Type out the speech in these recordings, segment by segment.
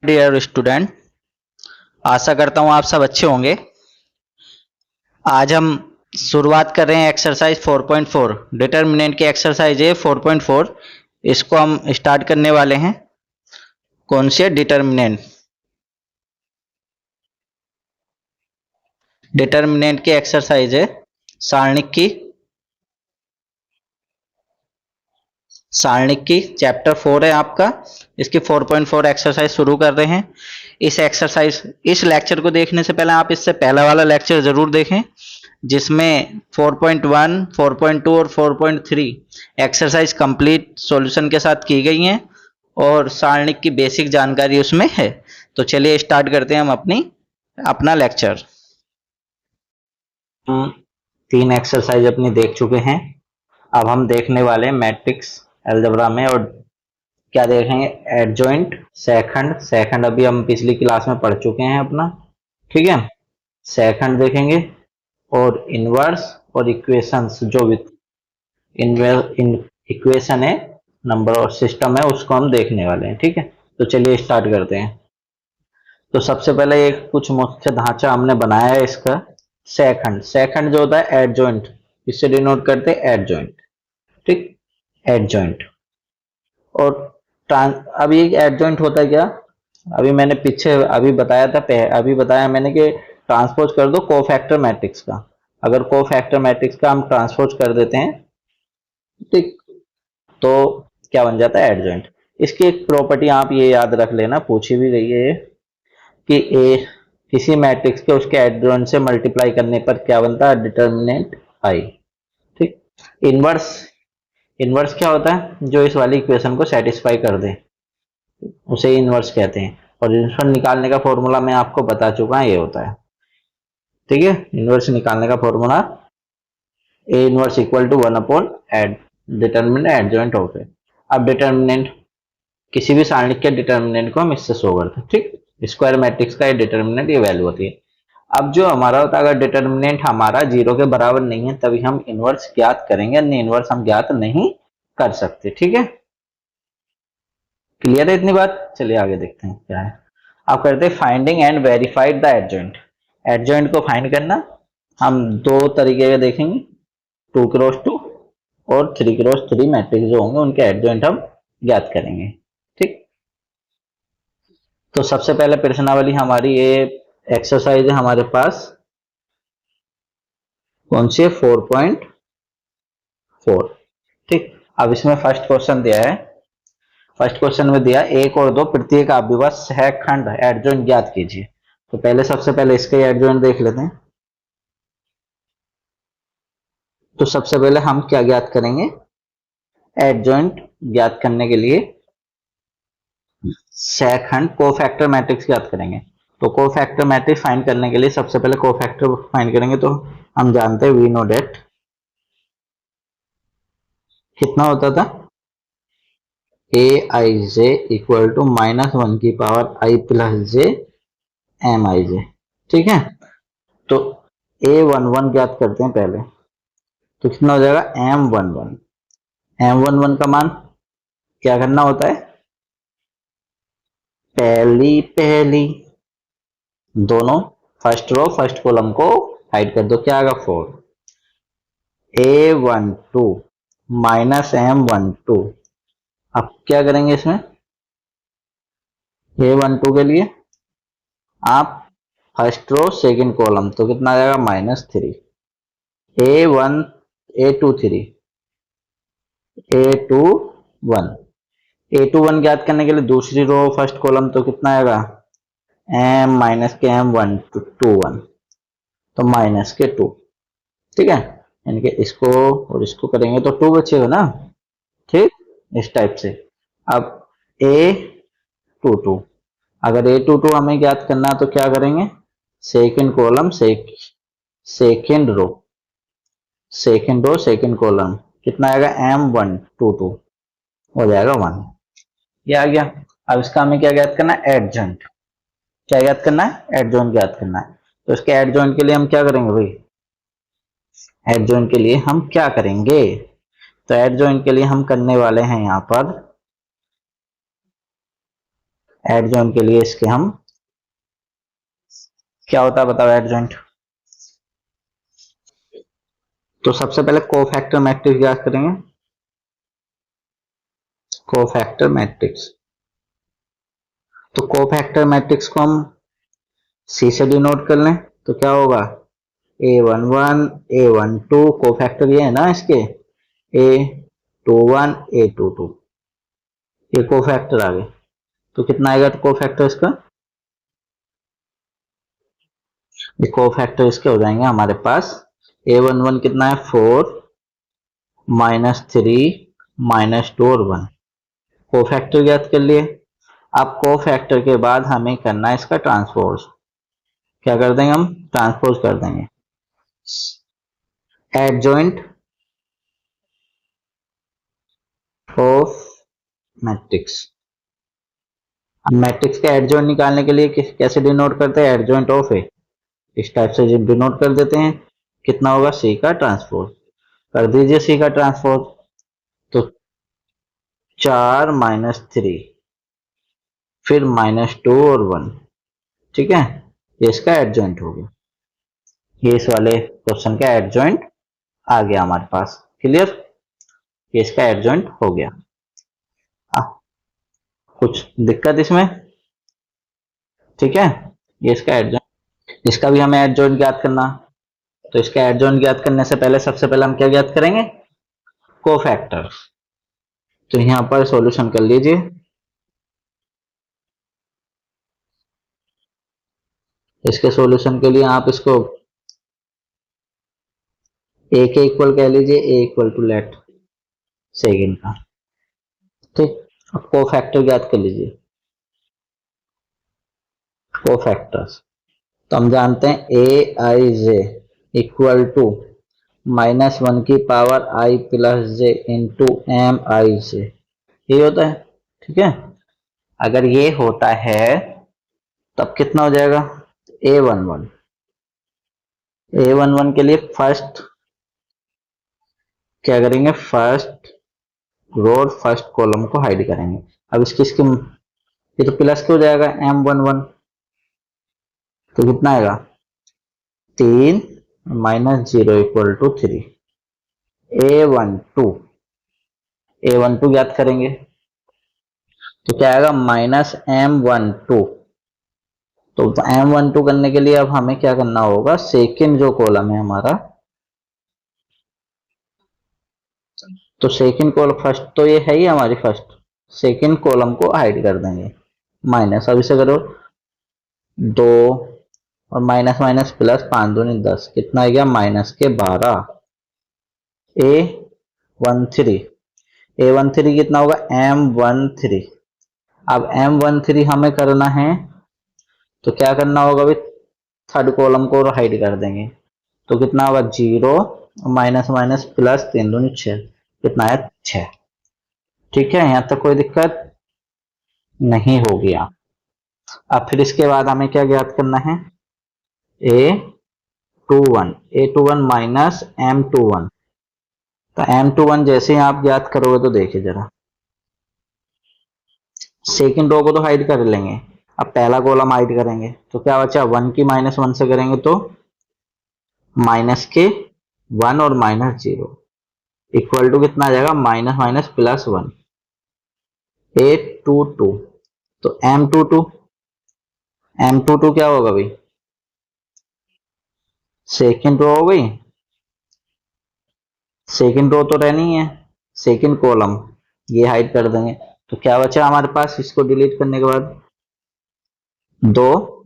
Dear student, आशा करता हूँ आप सब अच्छे होंगे। आज हम शुरुआत कर रहे हैं एक्सरसाइज 4.4। डिटर्मिनेंट की एक्सरसाइज है 4.4। इसको हम स्टार्ट करने वाले हैं। कौन से डिटर्मिनेंट की एक्सरसाइज है सारणिक की चैप्टर 4 है आपका। इसकी 4.4 एक्सरसाइज शुरू कर रहे हैं। इस लेक्चर को देखने से पहले आप इससे पहला वाला लेक्चर जरूर देखें, जिसमें 4.1, 4.2 और 4.3 एक्सरसाइज कंप्लीट सॉल्यूशन के साथ की गई हैं और सारणिक की बेसिक जानकारी उसमें है। तो चलिए स्टार्ट करते हैं हम अपना लेक्चर। हम 3 एक्सरसाइज अपनी देख चुके हैं। अब हम देखने वाले हैं मैट्रिक्स अलजेब्रा में, और क्या देखेंगे, एडजॉइंट, सेकंड अभी हम पिछली क्लास में पढ़ चुके हैं अपना, ठीक है। सेकंड देखेंगे और इनवर्स और इक्वेशंस, जो इक्वेशन है, नंबर और सिस्टम है, उसको हम देखने वाले हैं, ठीक है। तो चलिए स्टार्ट करते हैं। तो सबसे पहले एक कुछ मुख्य ढांचा हमने बनाया है इसका। सेकंड जो होता है एडजॉइंट, इससे डिनोट करते हैं एडजॉइंट, ठीक, एडजॉइंट। और अब ये एडजॉइंट होता है क्या, अभी मैंने पीछे अभी बताया मैंने कि ट्रांसपोज कर दो कोफैक्टर मैट्रिक्स का। अगर कोफैक्टर मैट्रिक्स का हम ट्रांसपोज कर देते हैं, ठीक, तो क्या बन जाता है, एडजॉइंट। इसकी एक प्रॉपर्टी आप ये याद रख लेना, पूछी भी गई है कि ए किसी मैट्रिक्स के उसके एडजॉइंट से मल्टीप्लाई करने पर क्या बनता है, डिटर्मिनेंट आई, ठीक। इनवर्स इनवर्स क्या होता है, जो इस वाली इक्वेशन को सेटिस्फाई कर दे उसे इनवर्स कहते हैं। और इनवर्स निकालने का फॉर्मूला मैं आपको बता चुका हूं, ये होता है, ठीक है। इनवर्स निकालने का formula A inverse equal to 1 upon add determinant adjoint of A. अब डिटर्मिनेंट, किसी भी सारणिक के डिटर्मिनेंट को हम इससे शो करते हैं, ठीक। स्क्वायर मैट्रिक्स का ये डिटर्मिनेंट, ये वैल्यू होती है। अब जो हमारा होता है, अगर डिटर्मिनेंट हमारा 0 के बराबर नहीं है तभी हम इनवर्स ज्ञात करेंगे, अन्य इनवर्स हम ज्ञात नहीं कर सकते, ठीक है। क्लियर है इतनी बात। चलिए आगे देखते हैं क्या है। आप करते हैं finding and verified the adjoint. Adjoint को फाइंड करना हम दो तरीके का देखेंगे, 2x2 और 3x3 मैट्रिक्स जो होंगे उनके एडजॉइंट हम ज्ञात करेंगे, ठीक। तो सबसे पहले प्रश्नावली हमारी ये एक्सरसाइज है हमारे पास, कौन सी है, 4.4, ठीक। अब इसमें फर्स्ट क्वेश्चन दिया है। फर्स्ट क्वेश्चन में दिया 1 और 2 प्रत्येक अविभाज्य सहखंड एडजॉइंट ज्ञात कीजिए। तो पहले सबसे पहले इसका एडजॉइंट देख लेते हैं। तो सबसे पहले हम क्या ज्ञात करेंगे, एडजॉइंट ज्ञात करने के लिए सहखंड कोफैक्टर मैट्रिक्स ज्ञात करेंगे। तो कोफैक्टर मैट्रिक्स फाइंड करने के लिए सबसे पहले कोफैक्टर फाइंड करेंगे। तो हम जानते हैं वी नो डेट कितना होता था, ए आई जे इक्वल टू -1 की power I plus J M I J, ठीक है। तो A11 ज्ञात करते हैं पहले। तो कितना हो जाएगा, M11 का मान क्या करना होता है, पहली दोनों फर्स्ट रो फर्स्ट कॉलम को हाइड कर दो, क्या आएगा 4। A12 minus M12। अब क्या करेंगे इसमें, A12 के लिए आप फर्स्ट रो सेकंड कॉलम, तो कितना आ जाएगा -3। A23 A21 ज्ञात करने के लिए दूसरी रो फर्स्ट कॉलम, तो कितना आएगा, M माइनस के M21, तो -2, ठीक है। यानी कि इसको और इसको करेंगे तो 2 बचेगा ना, ठीक, इस टाइप से। अब A22, अगर A22 हमें ज्ञात करना है तो क्या करेंगे, second column second row second column, कितना आएगा, M122 हो जाएगा 1, ये आ गया। अब इसका हमें क्या ज्ञात करना है, एडजॉइंट। क्या ज्ञात करना है, एडजॉइंट ज्ञात करना है। तो इसके एडजॉइंट के लिए हम क्या करेंगे भाई, एडजॉइंट के लिए हम क्या करेंगे, तो एडजॉइंट के लिए हम करने वाले हैं यहां पर एडजॉइंट के लिए इसके हम क्या होता है बताओ एडजॉइंट। तो सबसे पहले कोफैक्टर मैट्रिक्स याद करेंगे। कोफैक्टर मैट्रिक्स, तो कोफैक्टर मैट्रिक्स को हम सी से डिनोट कर लें तो क्या होगा, A11 A12 कोफैक्टर ये है ना इसके, A21 A22 ये कोफैक्टर आ गए। तो कितना आएगा तो कोफैक्टर इसका, ये कोफैक्टर इसके हो जाएंगे हमारे पास A11 कितना है 4 -3 -2 और 1, कोफैक्टर ज्ञात कर लिए। अब कोफैक्टर के बाद हमें करना है इसका ट्रांसपोज, क्या कर देंगे हम ट्रांसपोज कर देंगे एडजॉइंट ऑफ मैट्रिक्स। मैट्रिक्स का एडजॉइंट निकालने के लिए कैसे डिनोट करते हैं, एडजॉइंट ऑफ ए, इस टाइप से डिनोट कर देते हैं। कितना होगा सी का ट्रांसपोज, कर दीजिए सी का ट्रांसपोज। तो 4 -3 फिर -2 और 1, ठीक है, ये इसका एडजॉइंट हो गया। ये इस वाले क्वेश्चन का एडजॉइंट आ गया हमारे पास, क्लियर, ये इसका एडजॉइंट हो गया। कुछ दिक्कत इसमें, ठीक है, ये इसका एडजॉइंट, इसका भी हमें एडजॉइंट ज्ञात करना। तो इसका एडजॉइंट ज्ञात करने से पहले सबसे पहले हम क्या ज्ञात करेंगे, कोफैक्टर। तो यहां पर सॉल्यूशन कर लीजिए। इसके सॉल्यूशन के लिए आप इसको ए के इक्वल कह लीजिए, ए इक्वल टू लेट सेकेंड का, ठीक। अब कोफैक्टर ज्ञात कर लीजिए, कोफैक्टर्स तो हम जानते हैं ए आई जे इक्वल टू -1 की power I plus J into M I जे, ये होता है, ठीक है। अगर ये होता है तब कितना हो जाएगा, A11, A11 के लिए फर्स्ट क्या करेंगे, फर्स्ट रो और फर्स्ट कॉलम को हाइड करेंगे। अब इसकी ये तो प्लस के हो जाएगा M11, तो कितना आएगा 3 -0 इक्वल टू 3, A12 A12 याद करेंगे तो क्या आएगा -M12। तो M12 करने के लिए अब हमें क्या करना होगा, सेकेंड जो कॉलम है हमारा, तो सेकेंड कॉलम, फर्स्ट तो ये है ही हमारी फर्स्ट, सेकेंड कॉलम को हाइड कर देंगे माइनस। अब इसे करो 2 और माइनस माइनस प्लस, 5 दूनी 10, कितना आ गया -12। A13 A13 कितना होगा M13। अब M13 हमें करना है तो क्या करना होगा भाई, थर्ड कॉलम को हाइड कर देंगे। तो कितना होगा 0 माइनस माइनस प्लस, 3 दूनी 6, कितना है 6, ठीक है, यहां तक कोई दिक्कत नहीं होगी। अब फिर इसके बाद हमें क्या ज्ञात करना है, A21 माइनस M21। तो M21 जैसे ही आप ज्ञात करोगे तो देखिए जरा, सेकेंड रो को तो हाइड कर लेंगे, अब पहला कॉलम हाइड करेंगे तो क्या बचा, 1 की -1 से करेंगे तो माइनस के 1 और -0 इक्वल टू कितना आ जाएगा, माइनस माइनस प्लस 1, A22। तो M22 क्या होगा भाई, सेकेंड रो हो गई, सेकेंड रो तो रहनी है, सेकेंड कॉलम ये हाइड कर देंगे। तो क्या बचा हमारे पास, इसको डिलीट करने के बाद 2,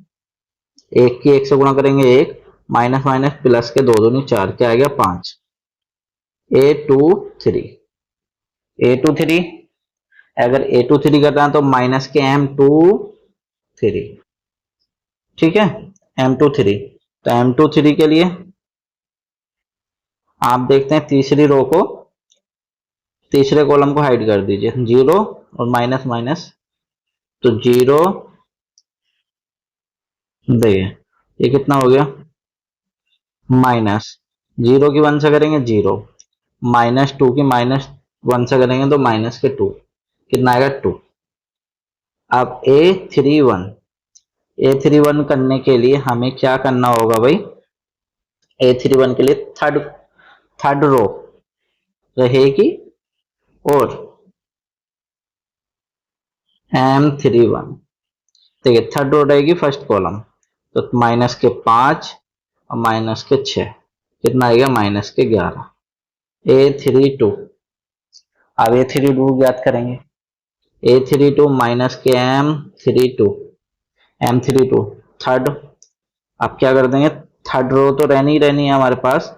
1 की 1 से गुणा करेंगे 1, माइनस माइनस प्लस के 2 दूनी 4, क्या आ गया 5, A23। A23 अगर A23 करना है तो माइनस के M23, ठीक है, M23। तो M23 के लिए आप देखते हैं तीसरी रो को, तीसरे कॉलम को हाइड कर दीजिए, 0 और माइनस माइनस, तो 0 देखिए ये कितना हो गया, -0 की 1 से करेंगे 0, -2 की -1 से करेंगे तो -2, कितना आएगा 2। अब A31 करने के लिए हमें क्या करना होगा भाई, A31 के लिए थर्ड रो रहेगी और M31, देखिए थर्ड रो रहेगी फर्स्ट कॉलम, तो -5 और -6 कितना आएगा, -11। A32, अब A32 ज्ञात करेंगे, A32 -M32 थर्ड। अब क्या कर देंगे, थर्ड रो तो रहनी ही रहनी है हमारे पास,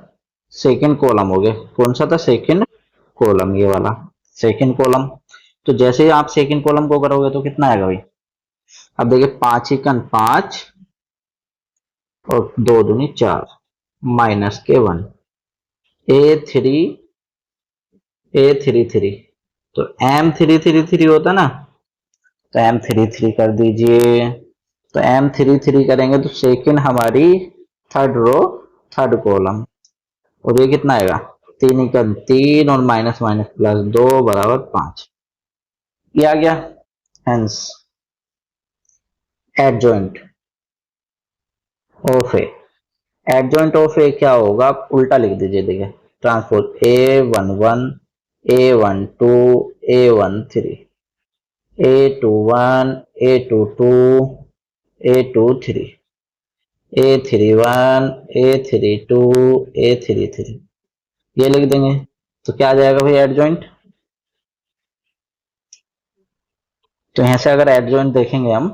सेकंड कॉलम हो गया, कौन सा था, सेकंड कॉलम, ये वाला सेकंड कॉलम। तो जैसे ही आप सेकंड कॉलम को करोगे तो कितना आएगा भाई, अब देखिए 5 और 2 दूनी 4 -1, A33, तो M333 होता ना, तो M33 कर दीजिए। तो M33 करेंगे तो सेकंड हमारी थर्ड रो थर्ड कॉलम, और ये कितना आएगा, 3 और माइनस माइनस +2 बराबर 5, ये आ गया। Hence adjoint of A, adjoint of A क्या होगा, आप उल्टा लिख दीजिए, देखिए transpose A11 A12 A13 A21 A22 A23 A31 A32 A33, ये लिख देंगे। तो क्या आ जाएगा भाई एडजॉइंट, तो यहां से अगर एडजॉइंट देखेंगे हम,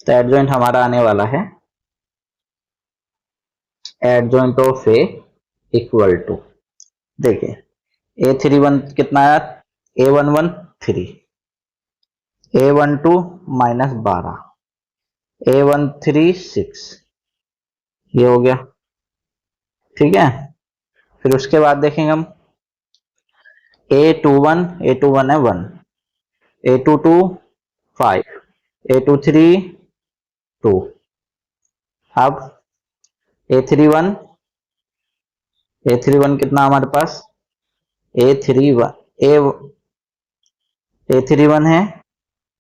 तो एडजॉइंट हमारा आने वाला है adjoint of A equal to, देखिए A31 कितना आया, A11 3, A12 -12, A13 6, ये हो गया, ठीक है। फिर उसके बाद देखेंगे हम A21 है 1, A22 5, A23 2, अब A31 कितना हमारे पास, A31 A31 है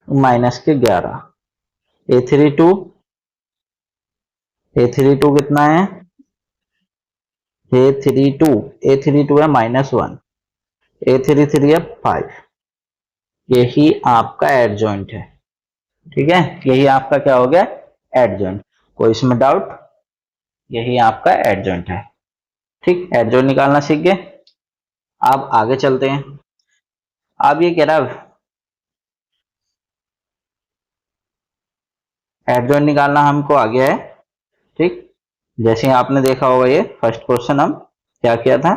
-11, A32 कितना है, A32 है -1, A33 है 5, यही आपका एडजॉइंट है, ठीक है, यही आपका क्या हो गया, एडजॉइंट। कोई इसमें डाउट, यही आपका एडजॉइंट है, ठीक, एडजॉइंट निकालना सीख गए। अब आगे चलते हैं। अब ये कह रहा है एडजॉइंट निकालना हमको आ गया है, ठीक। जैसे आपने देखा होगा ये फर्स्ट क्वेश्चन हम क्या किया था,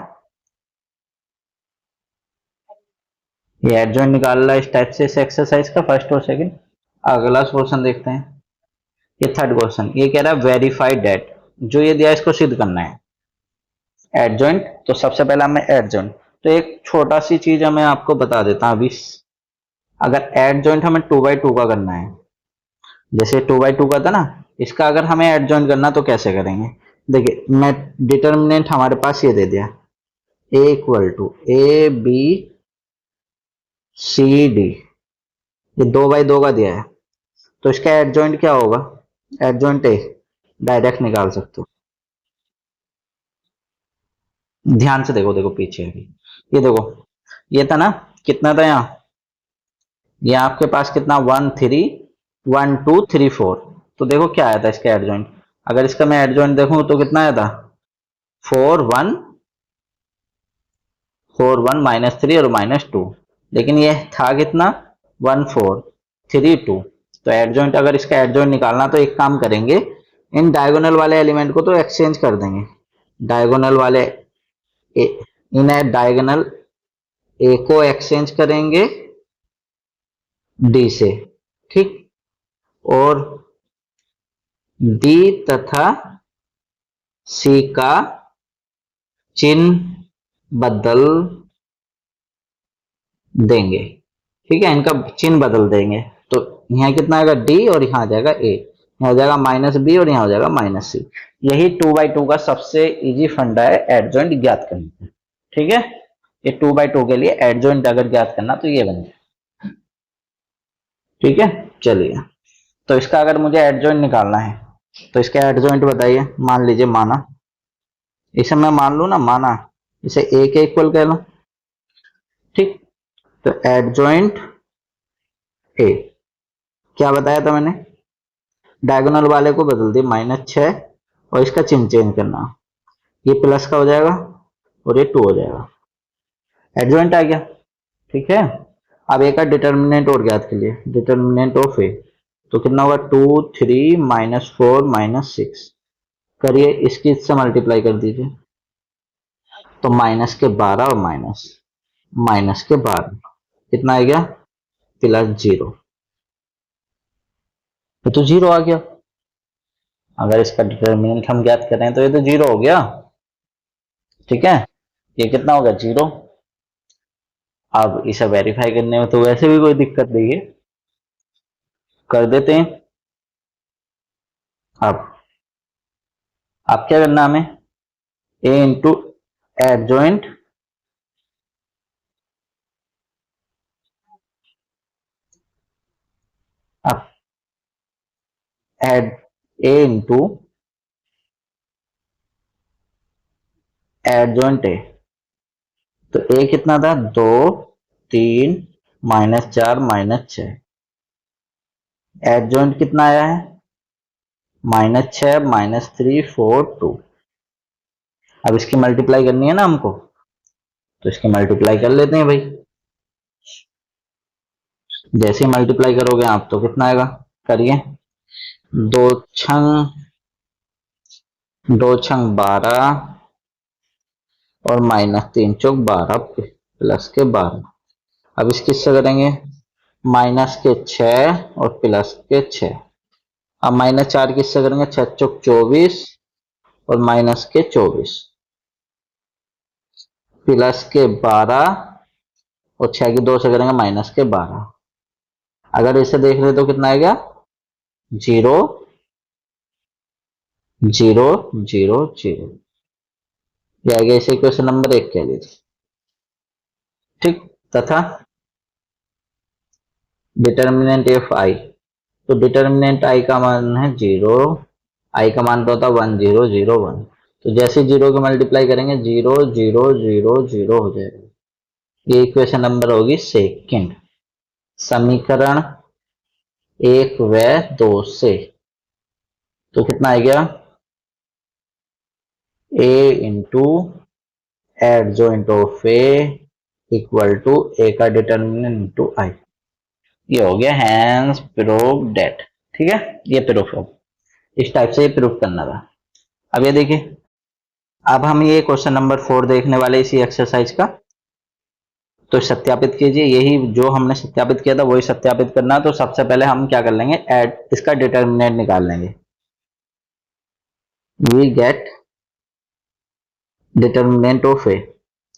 ये एडजॉइंट निकाल रहा है इस टाइप से, इस एक्सरसाइज का फर्स्ट और सेकंड। अगला क्वेश्चन देखते हैं, ये थर्ड क्वेश्चन, ये कह रहा है वेरीफाइड डेट, जो ये दिया इसको सिद्ध करना है एडजॉइंट। तो सबसे पहले हमें एडजॉइंट, तो एक छोटा सी चीज मैं आपको बता देता हूं अभी, अगर एडजॉइंट हमें 2/2 का करना है, जैसे 2/2 का था ना, इसका अगर हमें एडजॉइंट करना तो कैसे करेंगे, देखिए मैं डिटर्मिनेंट हमारे पास ये दे दिया, A इक्वल टू ABCD, ये 2/2 का दिया है, तो इसका एडजॉइंट क्या होगा, एडजॉइंट ए डायरेक्ट निकाल सकते हो, ध्यान से देखो, देखो पीछे अभी, ये देखो, ये था ना, कितना था यहाँ, ये आपके पास कितना 1 3 1 2 3 4, तो देखो क्या आया था इसका एडजॉइंट, अगर इसका मैं एडजॉइंट देखूं तो कितना आया था 4 1 -3 और -2, लेकिन ये था कितना 1 4 3 2, तो एडजॉइंट, अगर इसका एडजॉइंट निकालना तो एक काम करेंगे, इन डायगोनल वाले एलिमेंट को तो एक्सचेंज कर देंगे, डायगोनल वाले इन डायगोनल ए को एक्सचेंज करेंगे डी से, ठीक, और डी तथा सी का चिन्ह बदल देंगे, ठीक है, इनका चिन्ह बदल देंगे, तो यहाँ कितना आएगा डी और यहाँ आ जाएगा ए, यहाँ हो जाएगा -बी और यहाँ हो जाएगा -सी। यही 2/2 का सबसे इजी फंडा है एडजॉइंट ज्ञात करने का, ठीक है, ये 2/2 के लिए एडजॉइंट अगर ज्ञात करना तो ये बन जाए। ठीक है, चलिए। तो इसका अगर मुझे एडजॉइंट निकालना है तो इसका एडजॉइंट बताइए। मान लीजिए माना, इसे मैं मान लू ना, माना इसे ए के इक्वल कह लो, ठीक। तो एडजॉइंट ए, क्या बताया था मैंने, डायगोनल वाले को बदल दिया -6 और इसका चिन्ह चेंज करना, ये प्लस का हो जाएगा और ये 2 हो जाएगा, एडजॉइंट आ गया, ठीक है। अब ए का डिटर्मिनेंट और ज्ञात कीजिए, डिटर्मिनेंट ऑफ ए, तो कितना होगा 2 3 -4 -6, करिए इसकी इससे मल्टीप्लाई कर दीजिए, तो माइनस के 12 और माइनस के 12 कितना आ गया +0, ये तो 0 आ गया। अगर इसका डिटर्मिनेंट हम ज्ञात करें तो ये तो 0 हो गया, ठीक है। ये कितना होगा 0। अब इसे वेरीफाई करने में तो वैसे भी कोई दिक्कत नहीं है, कर देते हैं। अब क्या करना हमें, ए इंटू एडजॉइंट अब adj A into adjoint A, तो ए कितना था 2 3 -4 -6, एडजॉइंट कितना आया है -6 -3 4 2। अब इसकी मल्टीप्लाई करनी है ना हमको, तो इसकी मल्टीप्लाई कर लेते हैं भाई। जैसे ही मल्टीप्लाई करोगे आप तो कितना आएगा, करिए, 2 छंग 12 और -3 × 4 = 12 प्लस के 12। अब इसकी से करेंगे माइनस के 6 और प्लस के 6। अब -4 किससे करेंगे, 6 × 4 = 24 और माइनस के 24 प्लस के 12 और 6 की 2 से करेंगे -12। अगर इसे देख रहे तो कितना आएगा 0 0 0 0, ये आ गया, इसे क्वेश्चन नंबर 1 कह लीजिए, ठीक। तथा डिटर्मिनेंट ऑफ आई, तो डिटर्मिनेंट आई का मान है 0, आई का मान तो होता 1 0 0 1, तो जैसे 0 की मल्टीप्लाई करेंगे 0 0 0 0 हो जाएगा। ये इक्वेशन नंबर होगी सेकंड, समीकरण 1 व 2 से। तो कितना आ गया, A into adjoint of A equal to A का डिटर्मिनेंट इंटू आई, ये हो गया हैंस प्रूफ डेट, ठीक है। ये प्रूफ हो, इस टाइप से ये प्रूफ करना था। अब ये देखिए, अब हम ये क्वेश्चन नंबर 4 देखने वाले इसी एक्सरसाइज का, तो सत्यापित कीजिए, यही जो हमने सत्यापित किया था वही सत्यापित करना। तो सबसे पहले हम क्या कर लेंगे, एड इसका डिटर्मिनेंट निकाल लेंगे, वी गेट डिटर्मिनेंट ऑफ ए,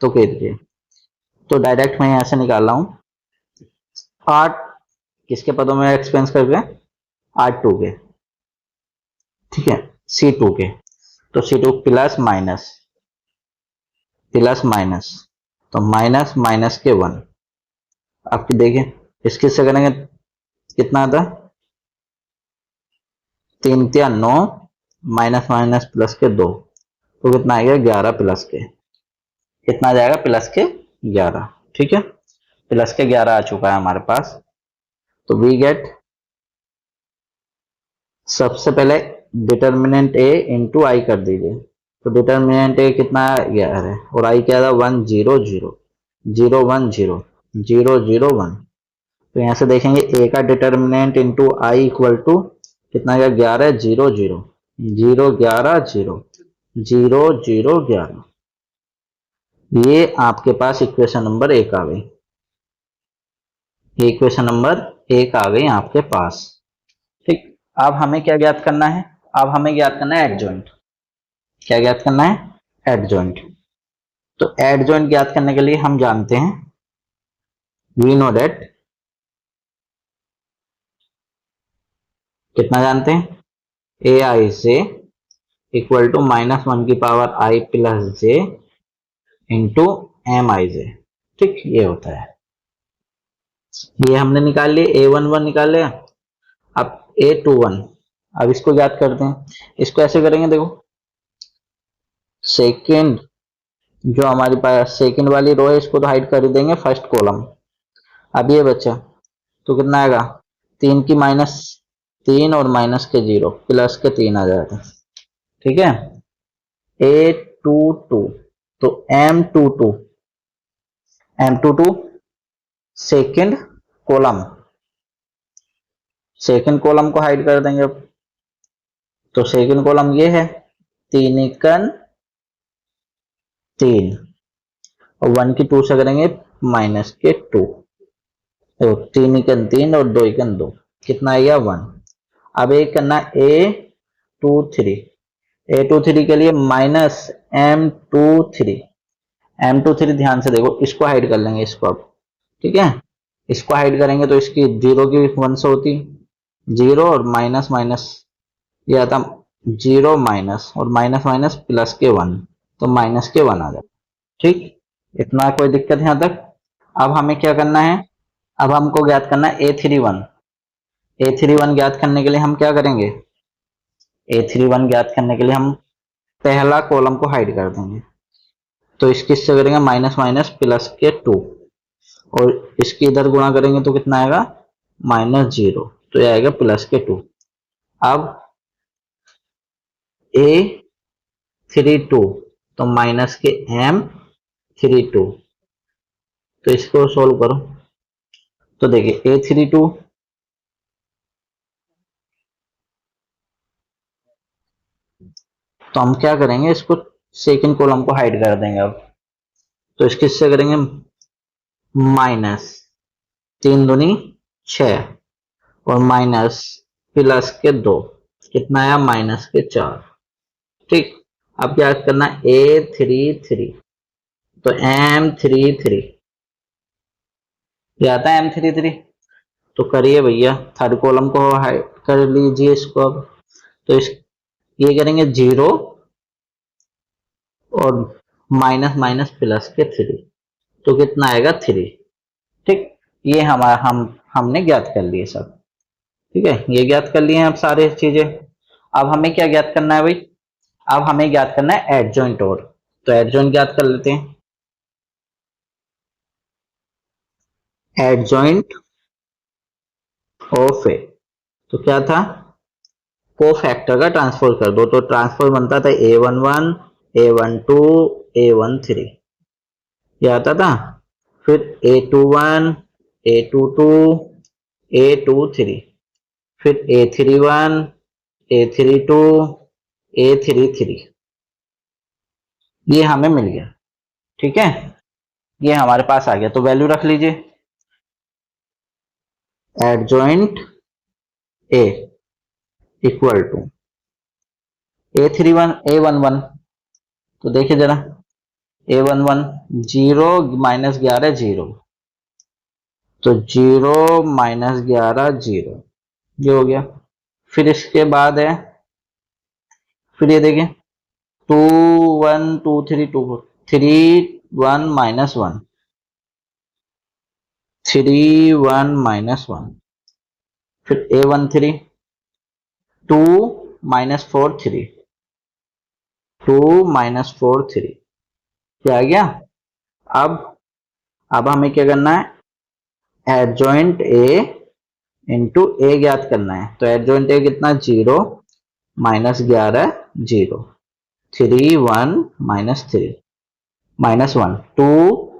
तो कीजिए, तो डायरेक्ट मैं यहां से निकाल रहा हूं, पार्ट किसके पदों में एक्सपेंस करके, R2 के, ठीक है, C2 के, तो C2 प्लस माइनस, तो माइनस माइनस के 1। आपकी देखिए इसके से करेंगे कितना आता, 3 × 9 माइनस माइनस प्लस के 2, तो कितना आएगा 11 प्लस के, कितना आ जाएगा प्लस के 11, ठीक है, प्लस के 11 आ चुका है हमारे पास। तो वी गेट, सबसे पहले डिटर्मिनेंट ए इंटू आई कर दीजिए, तो डिटर्मिनेंट ए कितना 11 है और आई क्या था 1 0 0 0 1 0 0 0 1, तो यहां से देखेंगे ए का determinant into I equal to कितना गया 11 0 0 0 11 0 0 0 11, ये आपके पास इक्वेशन नंबर 1 आ गई, ये इक्वेशन नंबर 1 आ गई आपके पास, ठीक। अब हमें क्या ज्ञात करना है, अब हमें ज्ञात करना है एडजॉइंट, क्या ज्ञात करना है एडजॉइंट। तो एडजॉइंट ज्ञात करने के लिए हम जानते हैं, वी नो डेट, कितना जानते हैं, ए आई से इक्वल टू -1 की power i + j into M I J, ठीक, ये होता है। ये हमने निकाल लिए, A11 निकाल लिया। अब A21, अब इसको याद करते हैं। इसको ऐसे करेंगे, देखो सेकंड, जो हमारे पास सेकंड वाली रो है इसको तो हाइड कर ही देंगे, फर्स्ट कॉलम। अब ये बचा तो कितना आएगा, 3 की -3 और माइनस के 0 प्लस के 3 आ जाएगा। ठीक है, A22, तो M22 second column, second column को हाइड कर देंगे अब। तो सेकंड कॉलम ये है, 3 एकन 3 और 1 की 2 से करेंगे माइनस के 2, तो 3 एकन 3 और 2 एकन 2, कितना आएगा 1। अब एक करना A23 के लिए -M23, ध्यान से देखो, इसको हाइड कर लेंगे इसको अब। ठीक है, इसको हाइड करेंगे तो इसकी 0 की 1 से होती 0 और माइनस माइनस ये आता 0 माइनस और माइनस माइनस प्लस के 1, तो माइनस के 1 आ जाता। ठीक, इतना कोई दिक्कत है यहाँ तक। अब हमें क्या करना है, अब हमको ज्ञात करना है A31 ज्ञात करने के लिए हम क्या करेंगे, A31 ज्ञात करने के लिए हम पहला कॉलम को हाइड कर देंगे। तो इसकी इससे करेंगे माइनस माइनस प्लस के 2 और इसकी इधर गुणा करेंगे तो कितना आएगा -0, तो ये आएगा प्लस के 2। अब A32 तो माइनस के M32, तो इसको सोल्व करो तो देखिए A32 तो हम क्या करेंगे, इसको सेकंड कॉलम को हाइड कर देंगे अब। तो इसके इससे करेंगे -3 दूनी 6 और माइनस प्लस के 2, कितना आया -4। ठीक, अब क्या करना A33, तो M33 क्या आता है M33, तो करिए भैया थर्ड कॉलम को हाइड कर लीजिए इसको अब। तो इस ये करेंगे 0 और माइनस माइनस प्लस के 3, तो कितना आएगा 3। ठीक, ये हमारा हमने ज्ञात कर लिए सब। ठीक है, ये ज्ञात कर लिए हैं अब सारे चीजें। अब हमें क्या ज्ञात करना है भाई, अब हमें ज्ञात करना है एडजॉइंट, और तो एडजॉइंट ज्ञात कर लेते हैं। एडजॉइंट ऑफ ए, तो क्या था, कोफैक्टर का ट्रांसफर कर दो, तो ट्रांसफर बनता था A11 A12 A13, ये आता था। फिर A21 A22 A23, फिर A31 A32 A33, ये हमें मिल गया। ठीक है, ये हमारे पास आ गया, तो वैल्यू रख लीजिए adjoint A equal to A11, तो देखिए जरा A11 0 -11 0, तो 0 -11 0, ये हो गया। फिर इसके बाद है, फिर ये देखिए 2 1 2 3 2 4 3 1 -1 3 1 -1, फिर A13 2 -4 3 2 -4 3, क्या आ गया। अब हमें क्या करना है, एडजॉइंट ए इंटू ए ज्ञात करना है। तो एडजॉइंट ए कितना 0 -11 0 3 1 -3 -1 2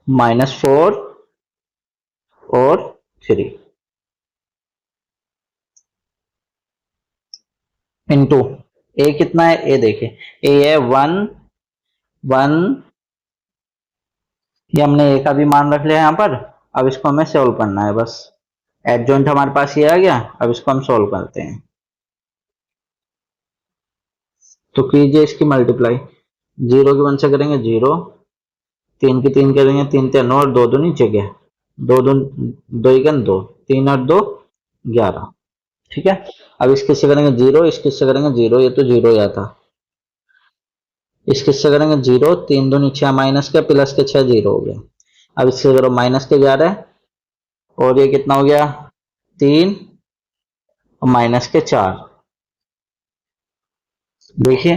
-4 और 3 इंटू ए कितना है, ए देखिए ए है 1 1, ये हमने ए का भी मान रख लिया यहाँ पर। अब इसको हमें सोल्व करना है बस, एडजॉइंट हमारे पास ये आ गया। अब इसको हम सोल्व करते हैं, तो कीजिए इसकी मल्टीप्लाई, 0 की 1 से करेंगे 0, 3 की 3 करेंगे 3 3 और 2 दूनी जगह 2 2 2 2 3 और 2 11। ठीक है, अब इसके से करेंगे 0, इसके से करेंगे 0, ये तो 0 या था। इसके से करेंगे 0 3 दूनी 6 माइनस के प्लस के 6 0 हो गया। अब इससे करो -11 और ये कितना हो गया 3 और माइनस के 4। देखिए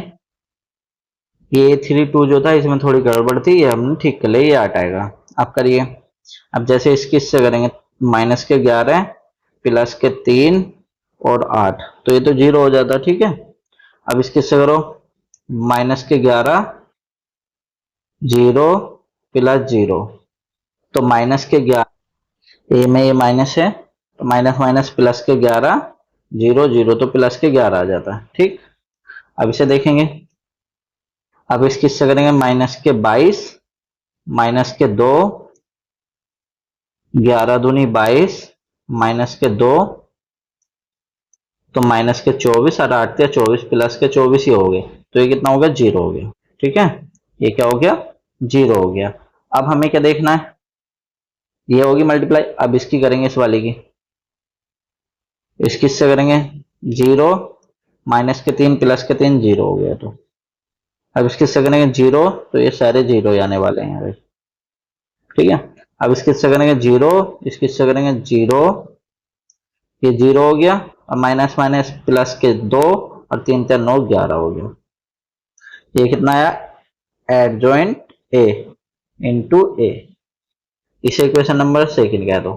ये 3 2 जो था इसमें थोड़ी गड़बड़ थी, ये हमने ठीक कर लिया, ये 8 आएगा। आप करिए। अब जैसे इसकी इससे करेंगे माइनस के 11 प्लस के 3 और 8, तो ये तो 0 हो जाता। ठीक है, अब इसके इससे करो माइनस के 11 0 प्लस 0, तो माइनस के 11 ए में ये माइनस है, तो माइनस माइनस प्लस के 11 0 0, तो प्लस के 11 आ जाता है। ठीक, अब इसे देखेंगे। अब इसकी इससे करेंगे माइनस के 22 माइनस के 2 11 दूनी 22 माइनस के 2, तो माइनस के 24 और 8 के 24 प्लस के 24 ही हो गए, तो ये कितना हो गया 0 हो गया। ठीक है, ये क्या हो गया 0 हो गया। अब हमें क्या देखना है, ये होगी मल्टीप्लाई। अब इसकी करेंगे इस वाले की, इसकी इससे करेंगे 0 माइनस के 3 प्लस के 3 0 हो गया। तो अब इसकी इससे करेंगे 0, तो ये सारे 0 आने वाले हैं। ठीक है, अब इसकी इससे करेंगे 0, इसकी इससे करेंगे 0, ये 0 हो गया, और माइनस माइनस प्लस के 2 और 3 3 9 11 हो गया। ये कितना आया एडजॉइंट ए इंटू ए, इसे इक्वेशन नंबर सेकंड कह दो।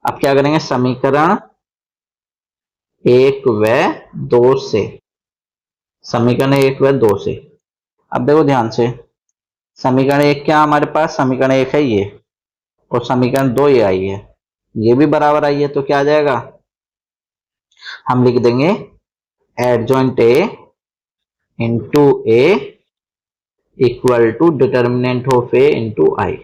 अब क्या करेंगे समीकरण 1 व 2 से, समीकरण 1 व 2 से। अब देखो ध्यान से, समीकरण 1 क्या हमारे पास, समीकरण 1 है ये, और समीकरण 2 ये आई है, ये भी बराबर आई है, तो क्या आ जाएगा, हम लिख देंगे adjoint A into A equal to determinant of A into I.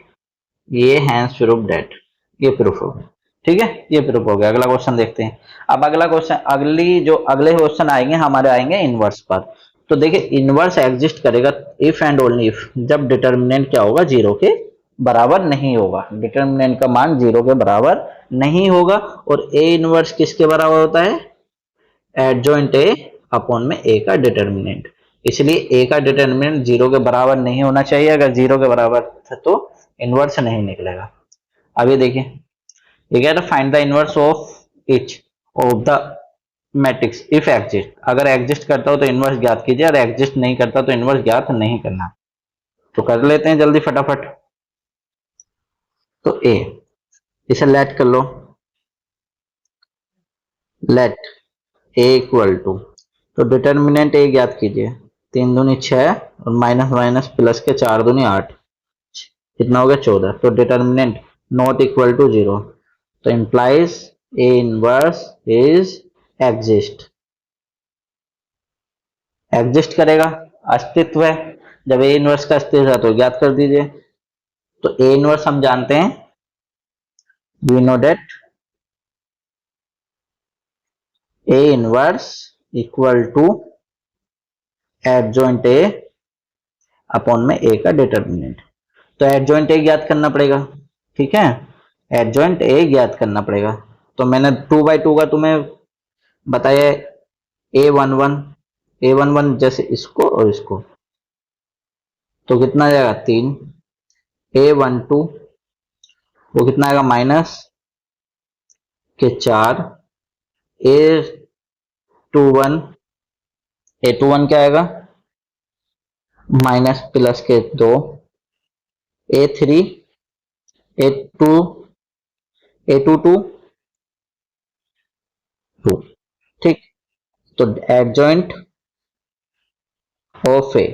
ये हैंस प्रूफ डेट, ये प्रूफ हो गया। ठीक है, ये प्रूफ हो गया। अगला क्वेश्चन देखते हैं। अब अगला क्वेश्चन, अगले क्वेश्चन आएंगे हमारे, आएंगे इनवर्स पर। तो देखिए इनवर्स एग्जिस्ट करेगा इफ एंड ओनली इफ, जब डिटर्मिनेंट क्या होगा 0 के बराबर नहीं होगा, डिटर्मिनेंट का मान 0 के बराबर नहीं होगा। और ए इनवर्स किसके बराबर होता है, एडजॉइंट ए अपॉन में ए का डिटर्मिनेंट। इसलिए ए का डिटर्मिनेंट 0 के बराबर नहीं होना चाहिए, अगर 0 के बराबर था तो इनवर्स नहीं निकलेगा। अब ये देखिए, ये कह रहा find the inverse of each of the matrix if exist, अगर एग्जिस्ट करता हो तो इनवर्स ज्ञात कीजिए, और एग्जिस्ट नहीं करता तो इनवर्स ज्ञात नहीं करना। तो कर लेते हैं जल्दी फटाफट। तो ए, इसे लेट कर लो, लेट ए इक्वल टू, तो डिटर्मिनेंट ए ज्ञात कीजिए, 3 दूनी 6 और माइनस माइनस प्लस के 4 दूनी 8, कितना हो गया 14। तो डिटर्मिनेंट नॉट इक्वल टू 0, तो implies A inverse is exist, exist करेगा, अस्तित्व है। जब ए इनवर्स का अस्तित्व है तो ज्ञात कर दीजिए। तो ए इनवर्स हम जानते हैं, we know that A inverse equal to adjoint A upon में ए का डिटर्मिनेंट। तो एडजॉइंट ए ज्ञात करना पड़ेगा। ठीक है, एडजॉइंट ए ज्ञात करना पड़ेगा। तो मैंने 2/2 का तुम्हें बताया, A11 A11 जैसे इसको और इसको, तो कितना आ जाएगा 3। A12 वो कितना आएगा माइनस के 4। A21 A21 क्या आएगा माइनस प्लस के 2। A3 A2 A22 2। ठीक, तो एडजॉइंट ऑफ ए,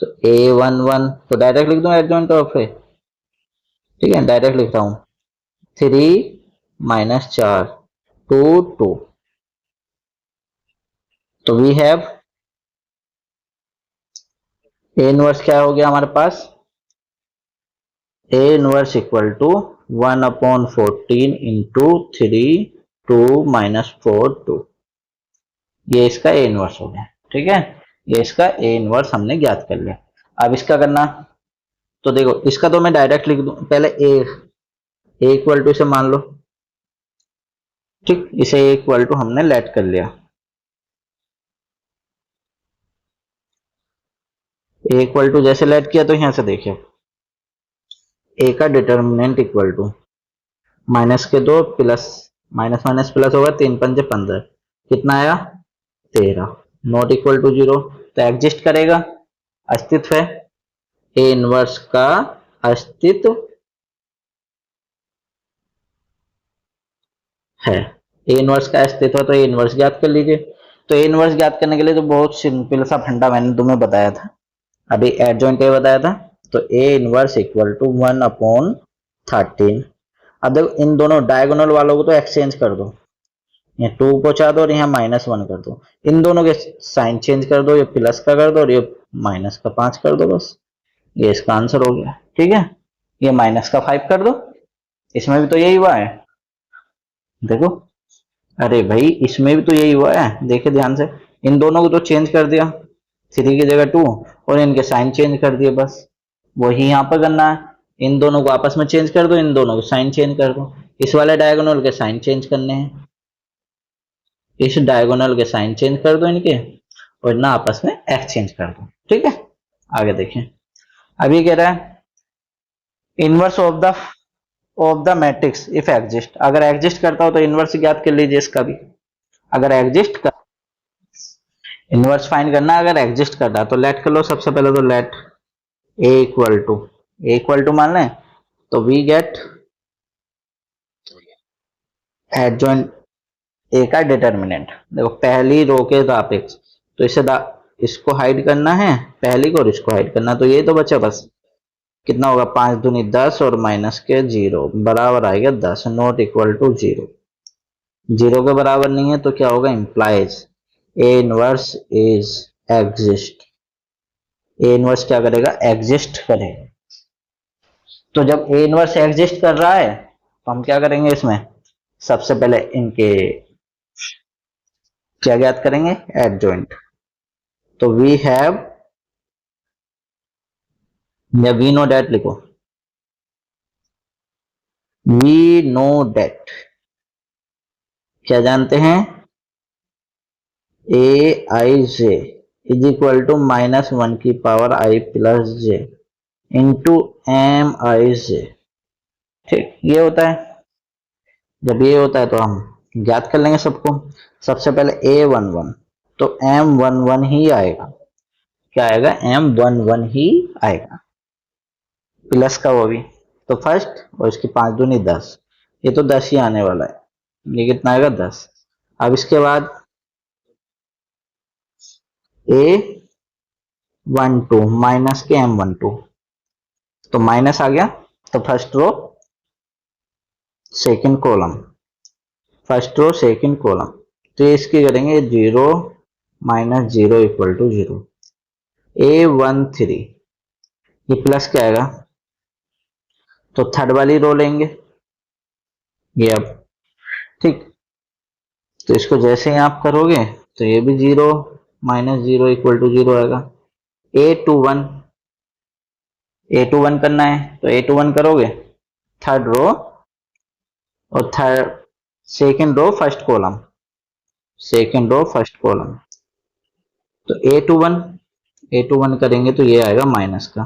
तो A11 तो डायरेक्ट लिख दूं एडजॉइंट ऑफ ए। ठीक है, डायरेक्ट लिख रहा हूं 3 माइनस 4 2 2। तो वी हैव ए इनवर्स क्या हो गया हमारे पास, A inverse equal to 1/14 into 3 2 minus 4 2। ये इसका ए इनवर्स हो गया। ठीक है, ये इसका ए इनवर्स हमने ज्ञात कर लिया। अब इसका करना, तो देखो इसका तो मैं डायरेक्ट लिख दूं, पहले ए इक्वल टू इसे मान लो। ठीक, इसे ए इक्वल टू हमने लेट कर लिया, ए इक्वल टू जैसे लेट किया तो यहां से देखिए ए का डिटर्मिनेंट इक्वल टू माइनस के 2 प्लस माइनस माइनस प्लस होगा, 3 पंजे 15, कितना आया 13, नॉट इक्वल टू 0, तो एग्जिस्ट करेगा, अस्तित्व है, ए इनवर्स का अस्तित्व है, ए इनवर्स का अस्तित्व है, तो ए इनवर्स ज्ञात कर लीजिए। तो ए इनवर्स ज्ञात करने के लिए तो बहुत सिंपल सा फंडा मैंने तुम्हें बताया था, अभी एडजॉइंट ए बताया था, तो ए इनवर्स इक्वल टू 1/13। अब देखो इन दोनों डायगोनल वालों को तो एक्सचेंज कर दो, यहाँ 2 पहुंचा दो और यहाँ -1 कर दो, इन दोनों के साइन चेंज कर दो, ये प्लस का कर दो और ये माइनस का 5 कर दो, बस ये इसका आंसर हो गया। ठीक है, ये माइनस का 5 कर दो, इसमें भी तो यही हुआ है, देखो, अरे भाई इसमें भी तो यही हुआ है, देखिए ध्यान से, इन दोनों को तो चेंज कर दिया, 3 की जगह 2 और इनके साइन चेंज कर दिए, बस वही यहाँ पर करना है, इन दोनों को आपस में चेंज कर दो, इन दोनों को साइन चेंज कर दो, इस वाले डायगोनल के साइन चेंज करने हैं, इस डायगोनल के साइन चेंज कर दो इनके और ना आपस में एक्सचेंज कर दो। ठीक है, आगे देखें, अभी कह रहा है inverse of the matrix if exist, अगर एग्जिस्ट करता हो तो इनवर्स ज्ञात कर लीजिए इसका भी, अगर एग्जिस्ट कर, इनवर्स फाइंड करना, अगर एग्जिस्ट करता है तो लेट कर लो, सबसे पहले तो लेट ए इक्वल टू मान लें, तो वी गेट एडजॉइंट ए का डिटर्मिनेंट, देखो पहली रो के सापेक्ष, तो इसे इसको हाइड करना है पहली को और इसको हाइड करना, तो ये तो बचा बस, कितना होगा 5 दूनी 10 और माइनस के 0 बराबर आएगा 10, नॉट इक्वल टू 0, 0 के बराबर नहीं है तो क्या होगा, implies A inverse is exist, A inverse क्या करेगा, एग्जिस्ट करेगा। तो जब ए इनवर्स एग्जिस्ट कर रहा है तो हम क्या करेंगे, इसमें सबसे पहले इनके क्या ज्ञात करेंगे, एडजॉइंट, तो वी हैव, या वी नो डेट लिखो, वी नो डेट, क्या जानते हैं, ए I J is equal to -1 की power I plus J into M I J. ठीक, ये होता है, जब ये होता है तो हम ज्ञात कर लेंगे सबको, सबसे पहले A11 तो M11 ही आएगा, क्या आएगा, M11 ही आएगा, प्लस का वो भी, तो फर्स्ट और इसकी 5 दूनी 10, ये तो 10 ही आने वाला है, ये कितना आएगा 10। अब इसके बाद A12 माइनस के M12, तो माइनस आ गया, तो first row second column, first row second column, तो इसकी करेंगे 0 माइनस 0 इक्वल टू 0, A13 ये प्लस क्या आएगा, तो थर्ड वाली रो लेंगे ये, अब ठीक, तो इसको जैसे ही आप करोगे तो ये भी 0 माइनस 0 इक्वल टू 0 आएगा, A21 करना है तो A21 करोगे थर्ड रो और third second row first column, second row first column, तो A21 करेंगे तो ये आएगा माइनस का,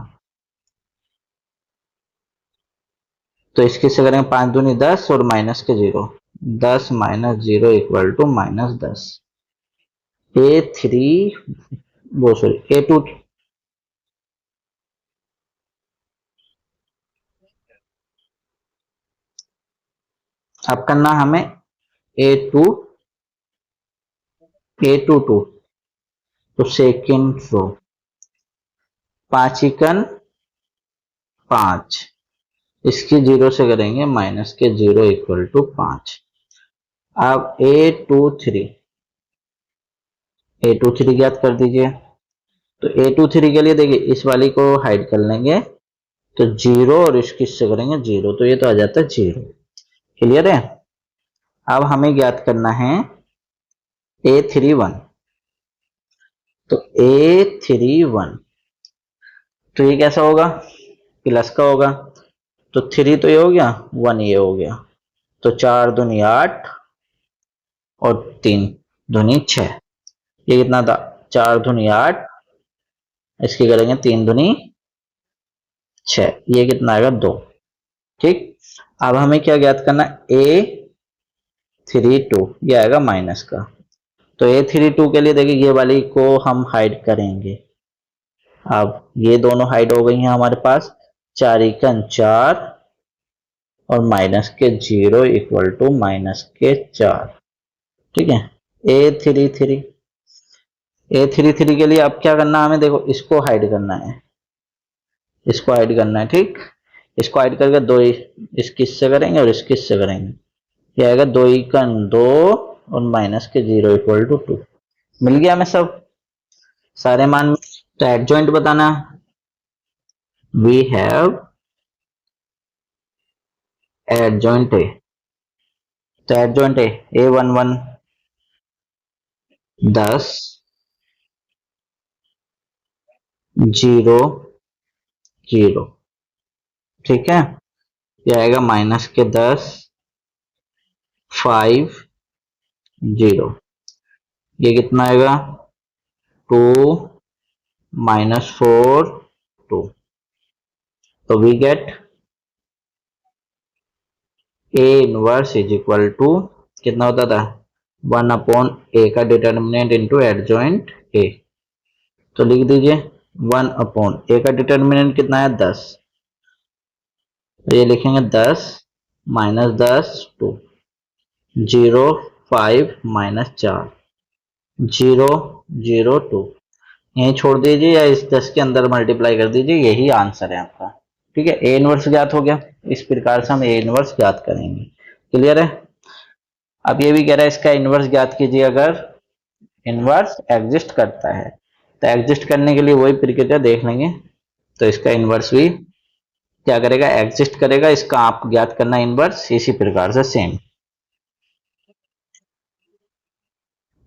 तो इसके से करेंगे 5 दूनी 10 और माइनस के 0, 10 माइनस 0 इक्वल टू -10, A3 वो सॉरी A2, अब करना हमें A22 तो सेकंड रो 5 इकन 5, इसकी 0 से करेंगे माइनस के 0 इक्वल टू 5। अब A23 ज्ञात कर दीजिए, तो A23 के लिए देखिए इस वाली को हाइड कर लेंगे तो 0 और इसकी से करेंगे 0, तो ये तो आ जाता है 0, क्लियर है। अब हमें ज्ञात करना है A31, तो A31 तो ये कैसा होगा, प्लस का होगा, तो 3 तो ये हो गया, 1 ये हो गया, तो 4 दूनी 8 और 3 दूनी 6, ये कितना था 4 दूनी 8, इसकी करेंगे 3 दूनी 6, ये कितना आएगा 2। ठीक, अब हमें क्या ज्ञात करना, A32 ये आएगा माइनस का। तो A32 के लिए देखिए ये वाली को हम हाइड करेंगे। अब ये दोनों हाइड हो गई हैं हमारे पास, 4 एकन 4 और माइनस के 0 इक्वल टू माइनस के 4। ठीक है, A33 A33 के लिए अब क्या करना है हमें, देखो इसको हाइड करना है, इसको हाइड करना है। ठीक, इसको हाइड करके दो इसकी से करेंगे और इसकी से करेंगे, ये आएगा 2 एकन 2 और माइनस के 0 इक्वल टू 2। मिल गया हमें सब सारे मान। तो एडजॉइंट बताना, वी हैव एडजॉइंट ए। तो एडजॉइंट ए A11 10 0 0। ठीक है, ये आएगा माइनस के 10 5 0। ये कितना आएगा 2 माइनस 4 2। तो we get A inverse is equal to कितना होता था 1 अपॉन ए का डिटर्मिनेंट इंटू एडजॉइंट ए। तो लिख दीजिए 1 अपॉन ए का डिटर्मिनेंट कितना है 10, तो ये लिखेंगे 10 माइनस 10 2 0 5 माइनस 4 0 0 2। यहीं छोड़ दीजिए या इस 10 के अंदर मल्टीप्लाई कर दीजिए, यही आंसर है आपका। ठीक है, ए इनवर्स ज्ञात हो गया। इस प्रकार से हम ए इनवर्स ज्ञात करेंगे। क्लियर है। अब ये भी कह रहा है इसका इनवर्स ज्ञात कीजिए अगर इनवर्स एग्जिस्ट करता है। तो एग्जिस्ट करने के लिए वही प्रक्रिया देख लेंगे। तो इसका इनवर्स भी क्या करेगा, एग्जिस्ट करेगा। इसका आप ज्ञात करना इनवर्स इसी प्रकार से सेम।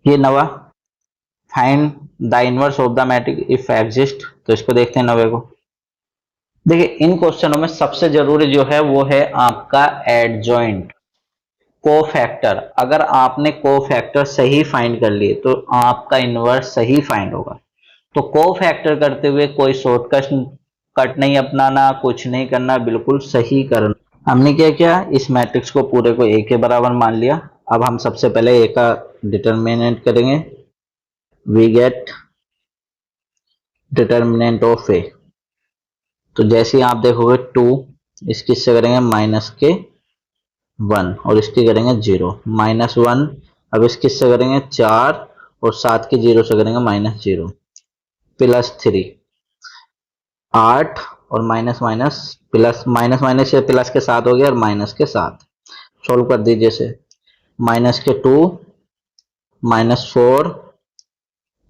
ये नवा, find the inverse of the matrix if exist. तो इसको देखते हैं नवे को। देखिए इन क्वेश्चनों में सबसे जरूरी जो है वो है आपका एडजॉइंट कोफैक्टर। अगर आपने कोफैक्टर सही फाइंड कर लिए तो आपका इनवर्स सही फाइंड होगा। तो कोफैक्टर करते हुए कोई शॉर्टकट कट नहीं अपनाना, कुछ नहीं करना, बिल्कुल सही करना। हमने क्या किया, इस मैट्रिक्स को पूरे को ए के बराबर मान लिया। अब हम सबसे पहले ए का डिटर्मिनेंट करेंगे। वी गेट डिटर्मिनेंट ऑफ ए। तो जैसे ही आप देखोगे 2, इसकी से करेंगे माइनस के 1 और इसकी करेंगे 0 माइनस 1। अब इसकी से करेंगे 4 और 7 के 0 से करेंगे माइनस 0 प्लस 3 8 और minus minus plus minus minus से प्लस के साथ हो गया और माइनस के साथ सोल्व कर दीजिए इसे। माइनस के 2 माइनस 4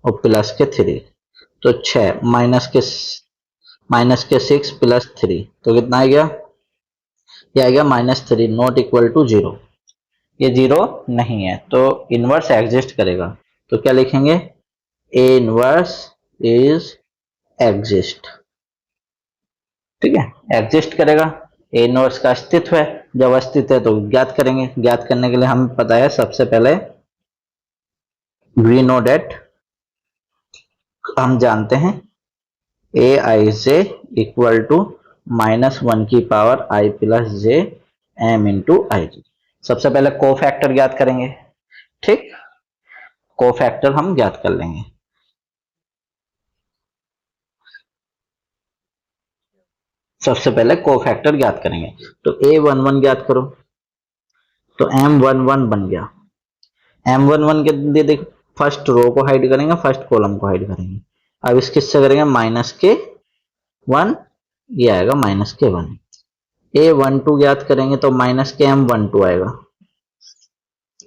और प्लस के 3 तो 6 माइनस के 6 प्लस 3 तो कितना आ गया, ये आ गया -3 नॉट इक्वल टू 0। ये 0 नहीं है तो इनवर्स एग्जिस्ट करेगा। तो क्या लिखेंगे, ए इनवर्स इज एग्जिस्ट। ठीक है, एग्जिस्ट करेगा। ए इनवर्स का अस्तित्व है, जब अस्तित्व है तो ज्ञात करेंगे। ज्ञात करने के लिए हमें पता है सबसे पहले वी नो डेट, हम जानते हैं ए आई जे इक्वल टू -1 की power I plus J M into आई जी। सबसे पहले कोफैक्टर ज्ञात करेंगे। ठीक, कोफैक्टर हम ज्ञात कर लेंगे। सबसे पहले कोफैक्टर ज्ञात करेंगे। तो A11 ज्ञात करो। तो M11 बन गया। M11 के लिए देख, फर्स्ट रो को हाइड करेंगे, फर्स्ट कॉलम को हाइड करेंगे। अब इस किससे करेंगे माइनस के 1, ये आएगा माइनस के 1। A12 ज्ञात करेंगे तो माइनस के M12 आएगा।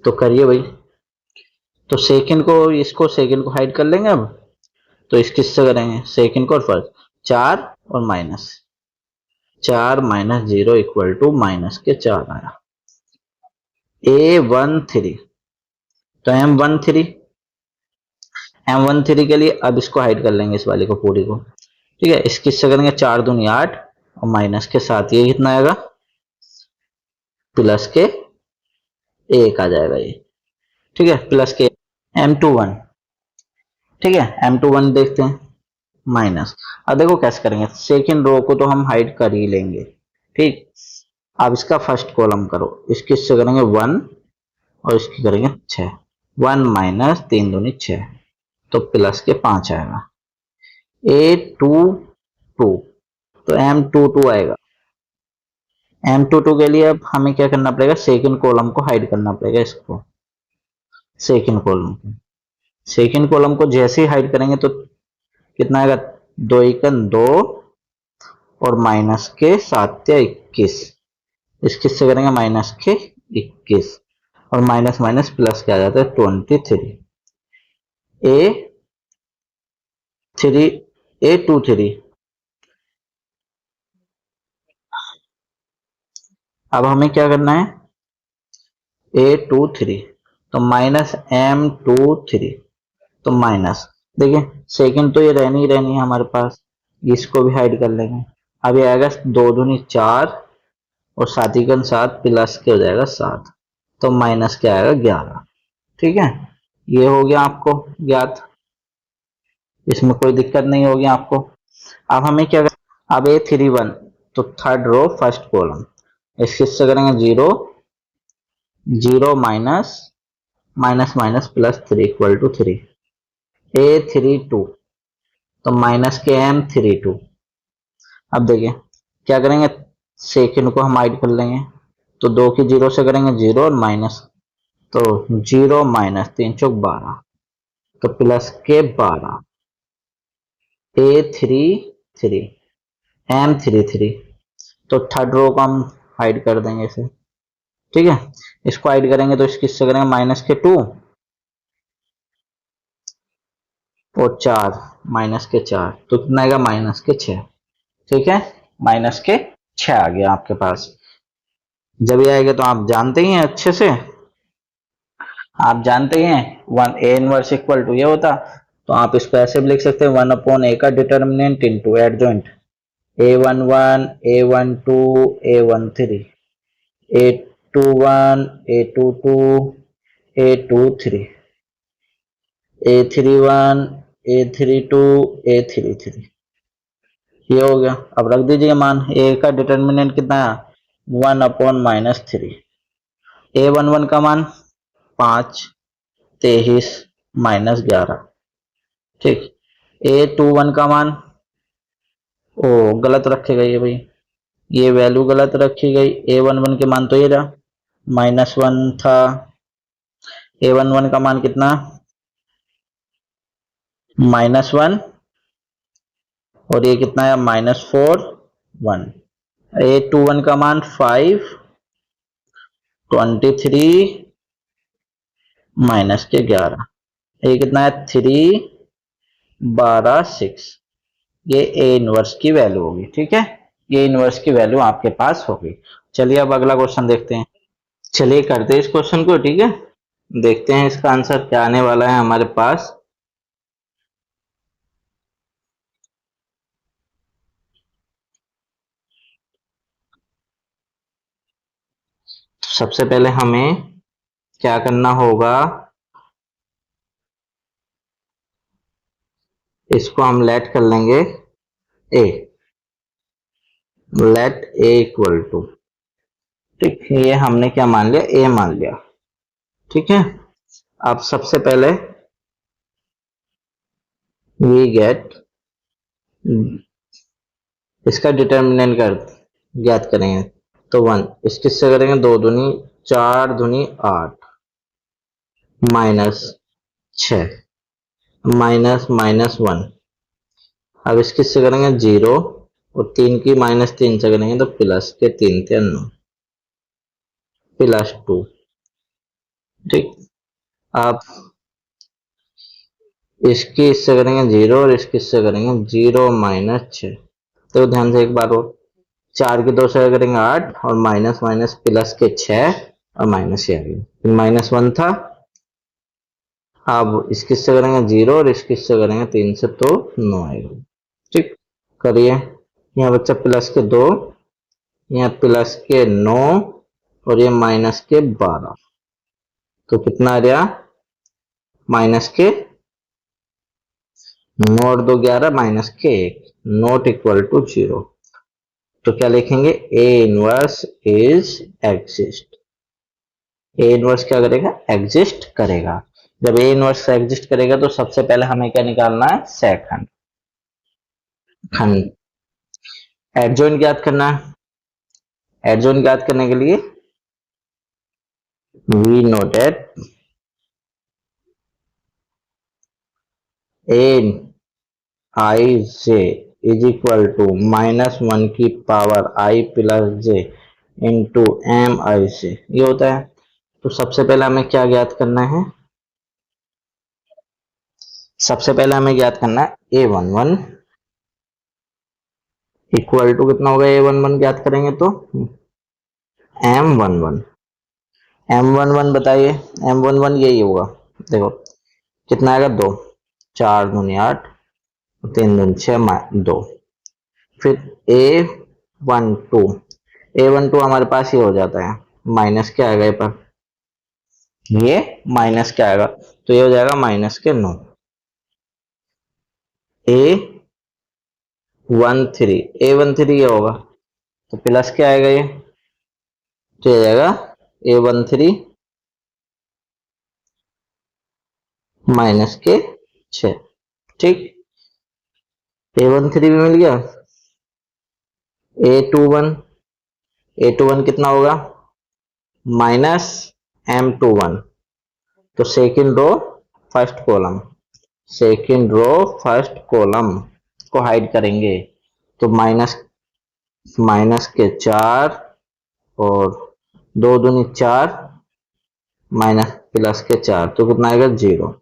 तो करिए भाई। तो सेकंड को, इसको सेकंड को हाइड कर लेंगे। अब तो इस किससे करेंगे सेकंड को और फर्स्ट, 4 और minus 4 minus 0 equal to minus के 4 आया। A13 तो M13 के लिए अब इसको हाइड कर लेंगे, इस वाले को पूरी को। ठीक है, इस किससे करेंगे 4 दूनी 8 और माइनस के साथ ये कितना आएगा प्लस के 1 आ जाएगा ये। ठीक है, प्लस के M21। ठीक है, M21 देखते हैं माइनस। अब देखो कैसे करेंगे, सेकंड रो को तो हम हाइड कर ही लेंगे। ठीक, अब इसका फर्स्ट कॉलम करो, इसकी इससे करेंगे 1 और इसकी करेंगे 6। 1 माइनस 3 दूनी 6, तो प्लस के 5 आएगा। A22, तो M22 आएगा। M22 के लिए अब हमें क्या करना पड़ेगा, सेकंड कॉलम को हाइड करना पड़ेगा। इसको सेकंड कॉलम को जैसे ही हाइड करेंगे तो कितना आएगा, 2 एकन 2 और माइनस के 7 या 21। इसके से करेंगे माइनस के 21 और माइनस माइनस प्लस क्या आ जाता है 23। A23 अब हमें क्या करना है, A23 तो माइनस M23, तो माइनस, देखिए सेकंड तो ये रहनी है हमारे पास, इसको भी हाइड कर लेंगे। अब ये आएगा 2 दूनी 4 और 7 एकन 7 प्लस के हो जाएगा 7, तो माइनस क्या आएगा 11। ठीक है, ये हो गया आपको ज्ञात, इसमें कोई दिक्कत नहीं होगी आपको। अब हमें क्या करना, अब A31 तो थर्ड रो फर्स्ट कॉलम, इसके से करेंगे 0 0 minus minus minus plus 3 equal to 3। A32 तो माइनस के M32। अब देखिए क्या करेंगे, सेकंड को हम हाइड कर लेंगे, तो 2 की 0 से करेंगे 0 और माइनस, तो 0 माइनस 3 चौक 12, तो प्लस के 12। A33 M33 तो थर्ड रो को हम हाइड कर देंगे इसे। ठीक है, इसको हाइड करेंगे तो इसकी से करेंगे माइनस के 2 और 4 माइनस के 4, तो कितना आएगा माइनस के 6। ठीक है, माइनस के 6 आ गया आपके पास। जब ये आएगा तो आप जानते ही हैं अच्छे से, आप जानते हैं 1 A इनवर्स इक्वल टू ये होता, तो आप इसको ऐसे भी लिख सकते हैं 1 अपॉन A का determinant into adjoint A11 A12 A13 A21 A22 A23 A31 A32 A33, ये हो गया। अब रख दीजिए मान, A का डिटर्मिनेंट कितना है 1 अपॉन माइनस 3, A11 का मान 5 23 माइनस 11। ठीक, A21 का मान, ओ गलत रखे गई है भाई, ये वैल्यू गलत रखी गई। A11 के मान तो ये रहा -1 था, A11 का मान कितना -1 और ये कितना है -4 1। A21 का मान 5 23 माइनस के 11, ये कितना है 3 12 6। ये A इनवर्स की वैल्यू होगी। ठीक है, ये इनवर्स की वैल्यू आपके पास होगी। चलिए अब अगला क्वेश्चन देखते हैं। चलिए करते हैं इस क्वेश्चन को। ठीक है, देखते हैं इसका आंसर क्या आने वाला है हमारे पास। सबसे पहले हमें क्या करना होगा, इसको हम लेट कर लेंगे A, let A equal to, ठीक, ये हमने क्या मान लिया A मान लिया। ठीक है, अब सबसे पहले वी गेट, इसका डिटर्मिनेंट कर ज्ञात करेंगे, तो 1, इस किससे करेंगे 2 दूनी 4 दूनी 8 माइनस 6 माइनस माइनस 1। अब इस किससे करेंगे 0 और 3 की -3 से करेंगे तो प्लस के 3 × 9 प्लस 2। ठीक, अब इसकी इससे करेंगे 0 और इसकी इससे करेंगे 0 माइनस 6। तो ध्यान से एक बार और, 4 की 2 से करेंगे 8 और माइनस माइनस प्लस के 6 और माइनस ये आ गया -1 था। अब इसकी से करेंगे 0 और इसकी से करेंगे 3 से तो 9 आएगा। ठीक, करिए, यहाँ बच्चा प्लस के 2, यहाँ प्लस के 9 और ये माइनस के 12, तो कितना आ गया माइनस के 9 और 2 11 माइनस के 1 नॉट इक्वल टू 0। तो क्या लिखेंगे, ए inverse is exist. A inverse क्या करेगा, एग्जिस्ट करेगा। जब ए इनवर्स एग्जिस्ट करेगा तो सबसे पहले हमें क्या निकालना है, सेकंड खंड। एडजॉइंट ज्ञात करना है। एडजॉइंट ज्ञात करने के लिए we know that A I J is equal to -1 की power I plus J into M I से, ये होता है। तो सबसे पहले हमें क्या ज्ञात करना है, सबसे पहले हमें ज्ञात करना है A11 इक्वल टू कितना होगा, A11 ज्ञात करेंगे तो M11। M11 बताइए, M11 यही होगा, देखो कितना आएगा, 2, 4 दूनी 8, 3 दूनी 6, 2। फिर A12 हमारे पास ये हो जाता है, माइनस क्या आएगा, ये पर ये माइनस क्या आएगा, तो ये हो जाएगा -9। A13 ये होगा, तो प्लस क्या आएगा, ये तो ये जाएगा A13 -6। ठीक, A13 भी मिल गया। A21 कितना होगा, -M21। तो second row first column, second row first column को हाइड करेंगे। तो माइनस माइनस के 4 और 2 दूनी 4 माइनस प्लस के 4, तो कितना आएगा, 0।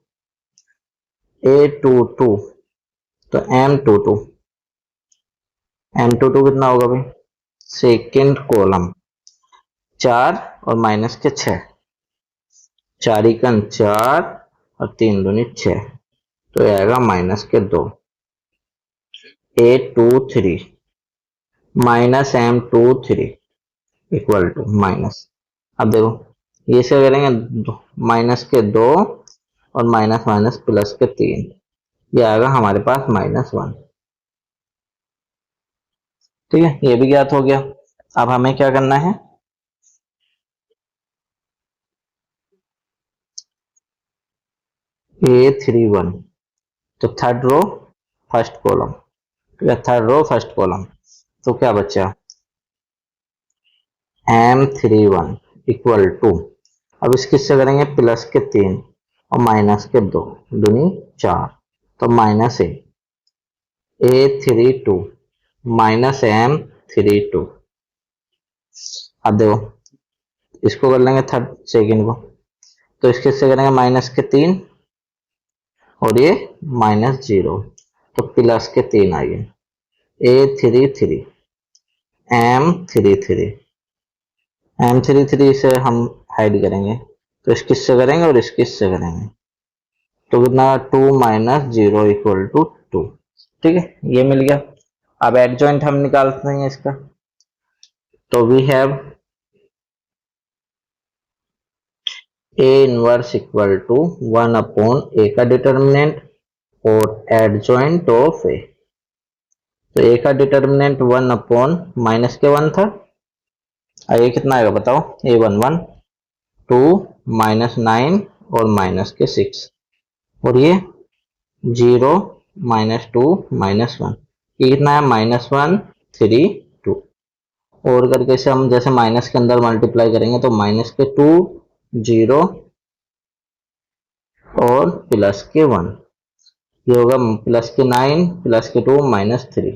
A22 तो M22 कितना होगा भाई, सेकंड कॉलम 4 और माइनस के 6, 4 एकन 4 और 3 दूनी 6, तो ये आएगा -2। A23 -M23 equal to minus, अब देखो ये से करेंगे, -2 और माइनस माइनस प्लस के 3, ये आएगा हमारे पास -1। ठीक है, ये भी ज्ञात हो गया। अब हमें क्या करना है, A31 तो थर्ड रो फर्स्ट कॉलम, ठीक है, थर्ड रो फर्स्ट कॉलम, तो क्या बचा, M31 इक्वल टू, अब इस किससे करेंगे, प्लस के 3 और माइनस के 2 दूनी 4, तो -A। A32 -M32। अब देखो इसको कर लेंगे थर्ड सेकंड को, तो इसके से करेंगे -3 और ये -0, तो प्लस के 3 आएंगे। A33 M33 से हम हाइड करेंगे, तो इस किससे करेंगे और इस किससे करेंगे, तो कितना 2 - 0 इक्वल टू 2। ठीक है, ये मिल गया। अब एडजॉइंट हम निकालते हैं इसका, तो we have A inverse equal to 1/A का डिटर्मिनेंट और एडजॉइंट ऑफ A। तो A का डिटर्मिनेंट 1/-1 था, और ये कितना आएगा बताओ, A11 2 -9 और -6, और ये 0 -2 -1, ये कितना है, -1 3 2। और करके से हम जैसे माइनस के अंदर मल्टीप्लाई करेंगे, तो -2 0 और प्लस के 1, ये होगा +9 +2 -3।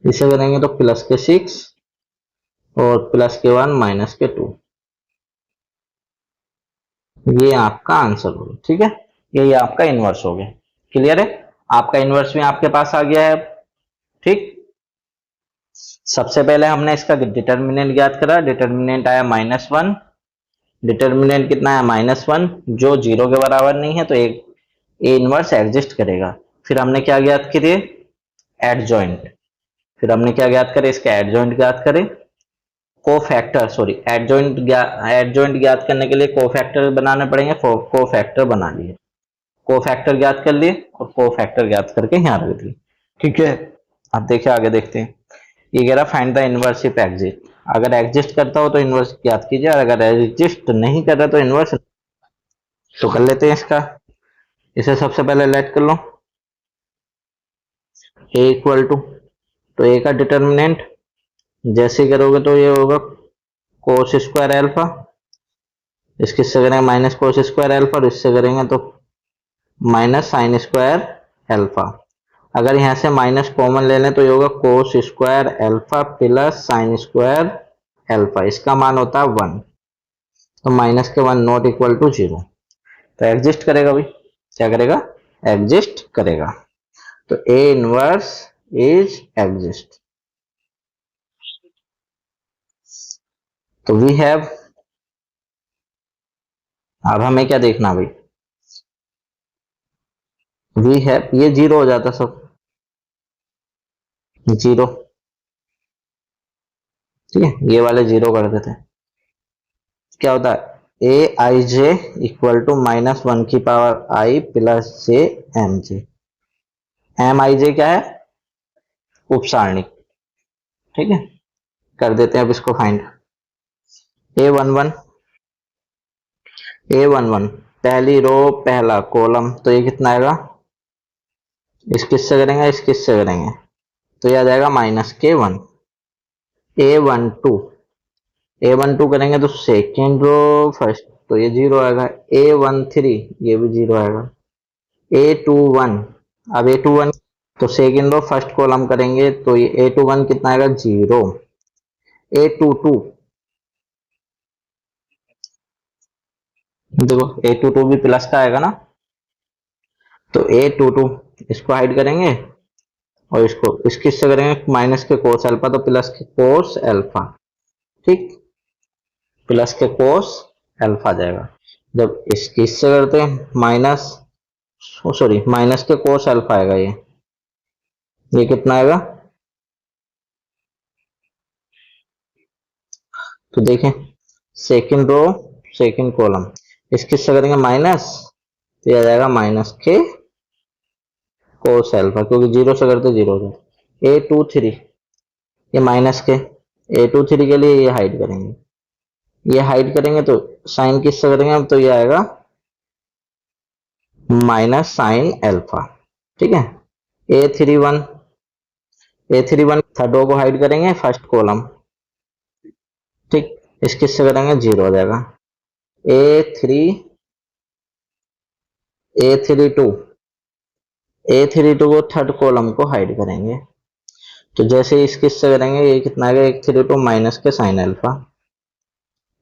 इसे करेंगे तो +6 और +1 -2, ये आपका आंसर होगा। ठीक है, ये आपका इनवर्स हो गया। क्लियर है, आपका इनवर्स भी आपके पास आ गया है। ठीक, सबसे पहले हमने इसका डिटर्मिनेंट ज्ञात करा, डिटर्मिनेंट आया -1, डिटर्मिनेंट कितना है, -1, जो 0 के बराबर नहीं है तो एक ए इनवर्स एग्जिस्ट करेगा। फिर हमने क्या ज्ञात किए, एडजॉइंट। फिर हमने क्या ज्ञात करे, इसका एडजॉइंट ज्ञात करे, कोफैक्टर, सॉरी एडजॉइंट ज्ञात करने के लिए कोफैक्टर बनाने पड़ेंगे, कोफैक्टर बना लिए। कोफैक्टर ज्ञात कर लिए और कोफैक्टर ज्ञात करके यहाँ रख दिए, ठीक है। अब देखिए आगे देखते हैं। ये कह रहा find the inverse if exist. अगर एग्जिस्ट करता हो तो इनवर्स ज्ञात कीजिए, और अगर एग्जिस्ट नहीं कर रहा तो इनवर्स तो कर लेते हैं इसका। इसे सबसे पहले लेट कर लो a इक्वल टू, तो a का डिटर्मिनेंट जैसे ही करोगे तो ये होगा कोस स्क्वायर एल्फा, इसके से करेंगे माइनस कोस स्क्वायर एल्फा, और इससे करेंगे तो माइनस साइन स्क्वायर एल्फा। अगर यहां से माइनस कॉमन ले लें तो ये होगा cos square alpha plus sine square alpha, इसका मान होता है 1, तो माइनस के 1 नॉट इक्वल टू 0, तो एग्जिस्ट करेगा भाई, क्या करेगा, एग्जिस्ट करेगा। तो ए इनवर्स इज एग्जिस्ट। तो वी हैव, अब हमें क्या देखना भाई, वी हैव, ये 0 हो जाता सब, 0, ठीक है, ये वाले 0 कर देते हैं। क्या होता है ए I J equal to minus 1 की power I plus J M J. M I जे क्या है, उप सारणी, ठीक है। कर देते हैं अब इसको फाइंड। A11 A11 पहली रो पहला कॉलम, तो ये कितना आएगा, इस किससे करेंगे, इस किससे करेंगे, तो ये आ जाएगा माइनस के 1। A12 करेंगे तो सेकेंड रो फर्स्ट, तो ये 0 आएगा। A13 ये भी 0 आएगा। A21, अब A21 तो सेकेंड रो फर्स्ट कॉलम करेंगे तो ये A21 कितना आएगा, 0। A22 देखो A22 भी प्लस का आएगा ना, तो A22 इसको हाइड करेंगे और इसको इस किससे करेंगे, माइनस के कोस अल्फा, तो प्लस के कोस अल्फा, ठीक, प्लस के कोस अल्फा जाएगा। जब इस किससे करते हैं माइनस, सॉरी माइनस के कोस अल्फा आएगा, ये कितना आएगा, तो देखें सेकंड रो सेकंड कॉलम, इस किससे करेंगे माइनस, तो ये आ जाएगा माइनस के कोस अल्फा, क्योंकि 0 से करते 0 हो। A23 ये माइनस के, A23 के लिए ये हाइड करेंगे, ये हाइड करेंगे तो साइन किससे करेंगे, अब तो ये आएगा माइनस साइन अल्फा, ठीक है। A31 थर्ड रो को हाइड करेंगे फर्स्ट कॉलम, ठीक, इस किससे करेंगे 0 हो जाएगा। A32 को थर्ड कॉलम को हाइड करेंगे, तो जैसे इस किससे करेंगे, ये कितना आएगा, 132 माइनस के साइन अल्फा।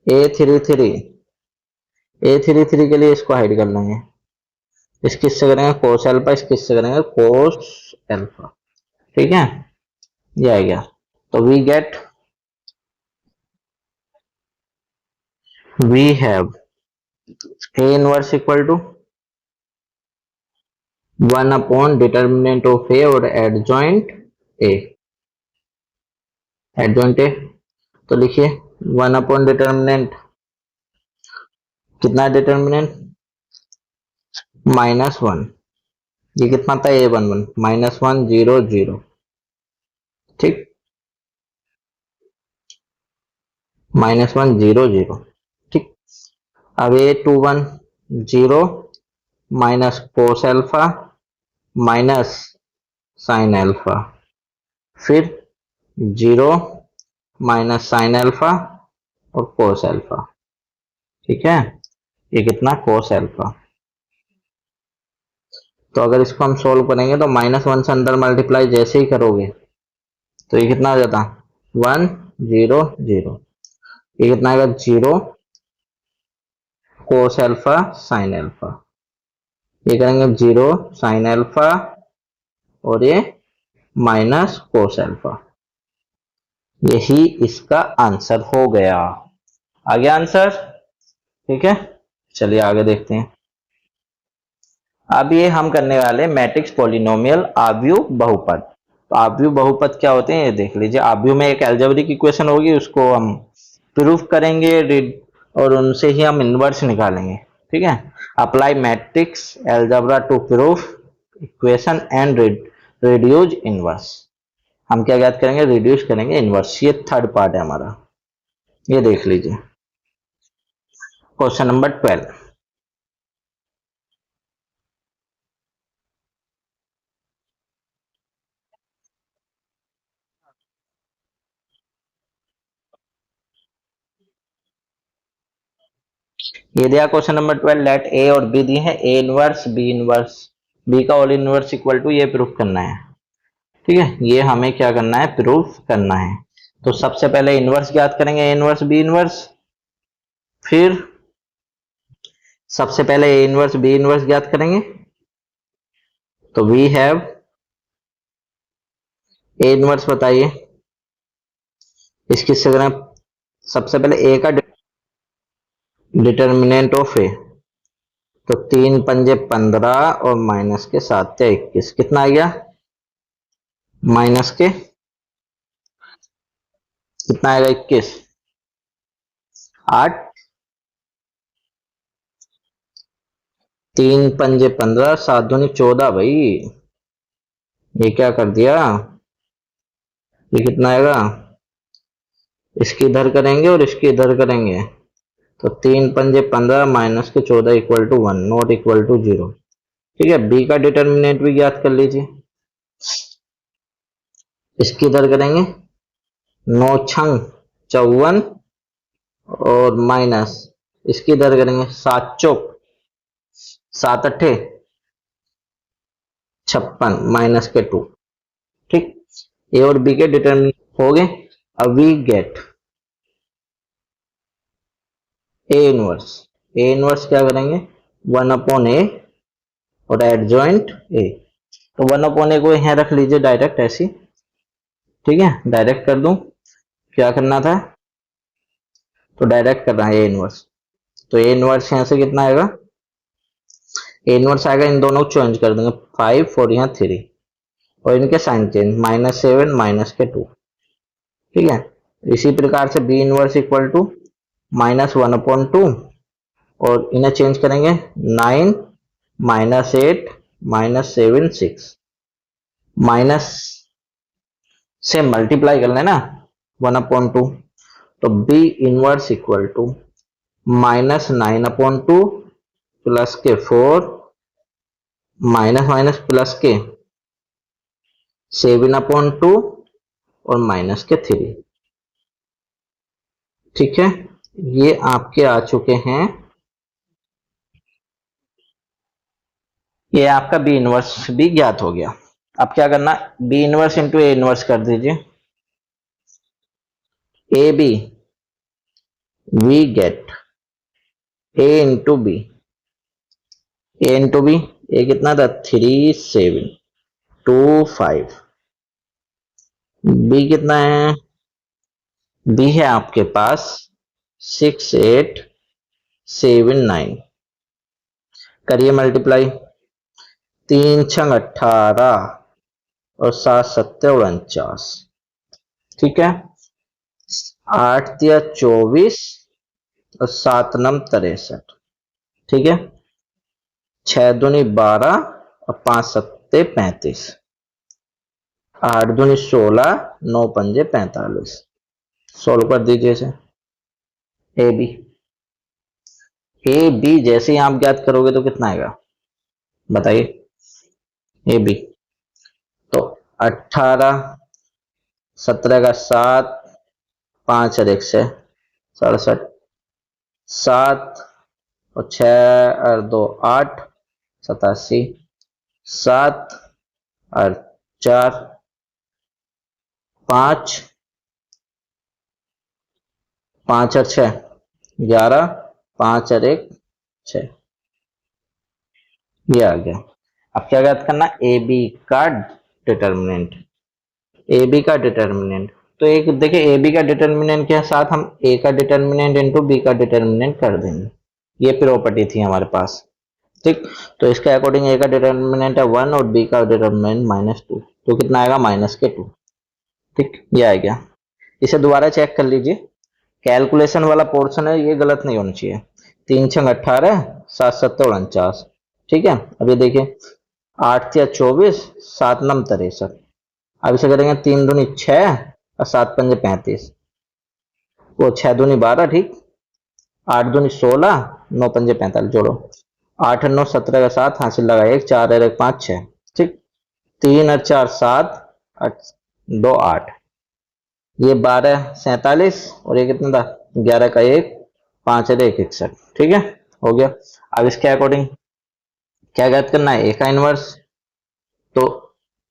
A33 के लिए इसको हाइड कर लेंगे, इस किससे करेंगे कोस अल्फा, इस किससे करेंगे कोस अल्फा, ठीक है, ये आ गया। तो we have A inverse equal to 1 upon determinant of A और एडजॉइंट A, तो लिखिए 1 अपॉन डिटर्मिनेंट, कितना डिटर्मिनेंट, -1, ये कितना था A11 -1 0 0, ठीक, -1 0 0, ठीक। अब A21 0 minus cos alpha minus sine alpha, फिर 0 माइनस साइन अल्फा और कोस अल्फा, ठीक है, ये कितना कोस अल्फा। तो अगर इसको हम सोल्व करेंगे तो -1 से अंदर मल्टीप्लाई जैसे ही करोगे तो ये कितना हो जाता, 1 0 0, ये कितना आएगा 0 कोस अल्फा साइन अल्फा, ये करेंगे 0 साइन अल्फा और ये माइनस कोस अल्फा, यही इसका आंसर हो गया। आ गया आंसर, ठीक है। चलिए आगे देखते हैं। अब ये हम करने वाले मैट्रिक्स पॉलिनोमियल आव्यूह बहुपद। तो आव्यूह बहुपद क्या होते हैं ये देख लीजिए। आव्यूह में एक अलजेब्रिक इक्वेशन होगी, उसको हम प्रूफ करेंगे और उनसे ही हम इनवर्स निकालेंगे, ठीक है। Apply matrix algebra to proof equation and reduce inverse. हम क्या ज्ञात करेंगे, रिड्यूस करेंगे इनवर्स। ये थर्ड पार्ट है हमारा, ये देख लीजिए। Question number 12। ये दिया क्वेश्चन नंबर 12, लेट ए और बी दी है, A inverse B inverse, B का ऑल इनवर्स इक्वल टू, ये प्रूफ करना है। ठीक है, ये हमें क्या करना है, प्रूफ करना है। तो सबसे पहले इनवर्स ज्ञात करेंगे, ए इनवर्स बी इनवर्स। फिर सबसे पहले ए इनवर्स बी इनवर्स ज्ञात करेंगे। तो वी हैव ए इनवर्स, बताइए इस किससे करें। सबसे पहले ए का डिटर्मिनेंट ऑफ ए, तो 3 पंजे 15 और माइनस के 7 या 21, कितना आ गया, माइनस के कितना आएगा, 21। 8 3 पंजे 15, 7 दूनी 14 भाई। ये क्या कर दिया, ये कितना आएगा, इसकी इधर करेंगे और इसकी इधर करेंगे, तो 3 पंजे 15 माइनस के 14 equal to 1, not equal to 0। ठीक है, बी का डिटर्मिनेंट भी ज्ञात कर लीजिए। इसकी इधर करेंगे, 9 छंग 54 और माइनस, इसकी इधर करेंगे 7 चौक 7 अट्ठे 56 माइनस के 2। ठीक, ए और बी के डिटर्मिनेंट हो गए। अब we get A inverse. A inverse क्या करेंगे, 1 अपॉन ए और एडजॉइंट ए। तो 1 अपॉन ए को यहां रख लीजिए डायरेक्ट ऐसी। ठीक है, डायरेक्ट कर दूं, क्या करना था, तो डायरेक्ट करना है ए इनवर्स। तो ए इनवर्स यहां से कितना आएगा, ए इनवर्स आएगा, इन दोनों को चेंज कर देंगे, 5 और यहाँ 3, और इनके साइन चेंज, -7 माइनस के 2। ठीक है, इसी प्रकार से बी इनवर्स इक्वल टू -1/2, और इन्हें चेंज करेंगे, 9 -8 -7 6, माइनस से मल्टीप्लाई कर लेना 1/2, तो B inverse equal to -9/2 plus के 4 माइनस माइनस प्लस के 7/2 और माइनस के 3। ठीक है, ये आपके आ चुके हैं, ये आपका बी इनवर्स भी ज्ञात हो गया। अब क्या करना, B inverse into A inverse कर दीजिए। A B, we get A into B, A into B, A कितना था, 3 7 2 5, बी कितना है, बी है आपके पास 6 8 7 9, करिए मल्टीप्लाई, 3 छंग 18 और 7 7 49। ठीक है, 8 तिया 24 और 7 नम 63। ठीक है, 6 दूनी 12 और 5 सत्ते 35, 8 दूनी 16, 9 पंजे 45। सोल्व कर दीजिए इसे। ए बी, ए बी जैसे ही आप ज्ञात करोगे तो कितना आएगा, बताइए। ए बी तो 18, 17 का 7, 5 और 1 से 67, 7 और 6 और 2 8, 87, 7 और 4 5, 5 और 6 11, 5 और 1 6, ये आ गया। अब क्या ज्ञात करना, ए बी का डिटर्मिनेंट, ए बी का डिटर्मिनेंट। तो एक देखिए, ए बी का डिटर्मिनेंट के साथ हम ए का डिटर्मिनेंट इंटू बी का डिटर्मिनेंट कर देंगे, ये प्रॉपर्टी थी हमारे पास। ठीक, तो इसके अकॉर्डिंग ए का डिटर्मिनेंट है 1 और बी का डिटर्मिनेंट -2, तो कितना आएगा, -2। ठीक, ये आ गया। इसे दोबारा चेक कर लीजिए, कैलकुलेशन वाला पोर्शन है ये गलत नहीं होना चाहिए। 3 छंग 18, 7 सत्तर 49। ठीक है, अब ये देखिए 8 या 24, 7 नम 63। अब इसे करेंगे 3 दूनी 6 और 7 पंजे 35, वो 6 दूनी 12, ठीक, 8 दूनी 16, 9 पंजे 45, जोड़ो 8 9 17 का 7, हासिल लगा 1, 4 और 1 5 6, ठीक, 3 और 4 7, 2 8, ये 12 47 और ये कितना था 11 का 1, 5 और 1 61। ठीक है, हो गया। अब इसके अकॉर्डिंग क्या ज्ञात करना है, ए का इनवर्स। तो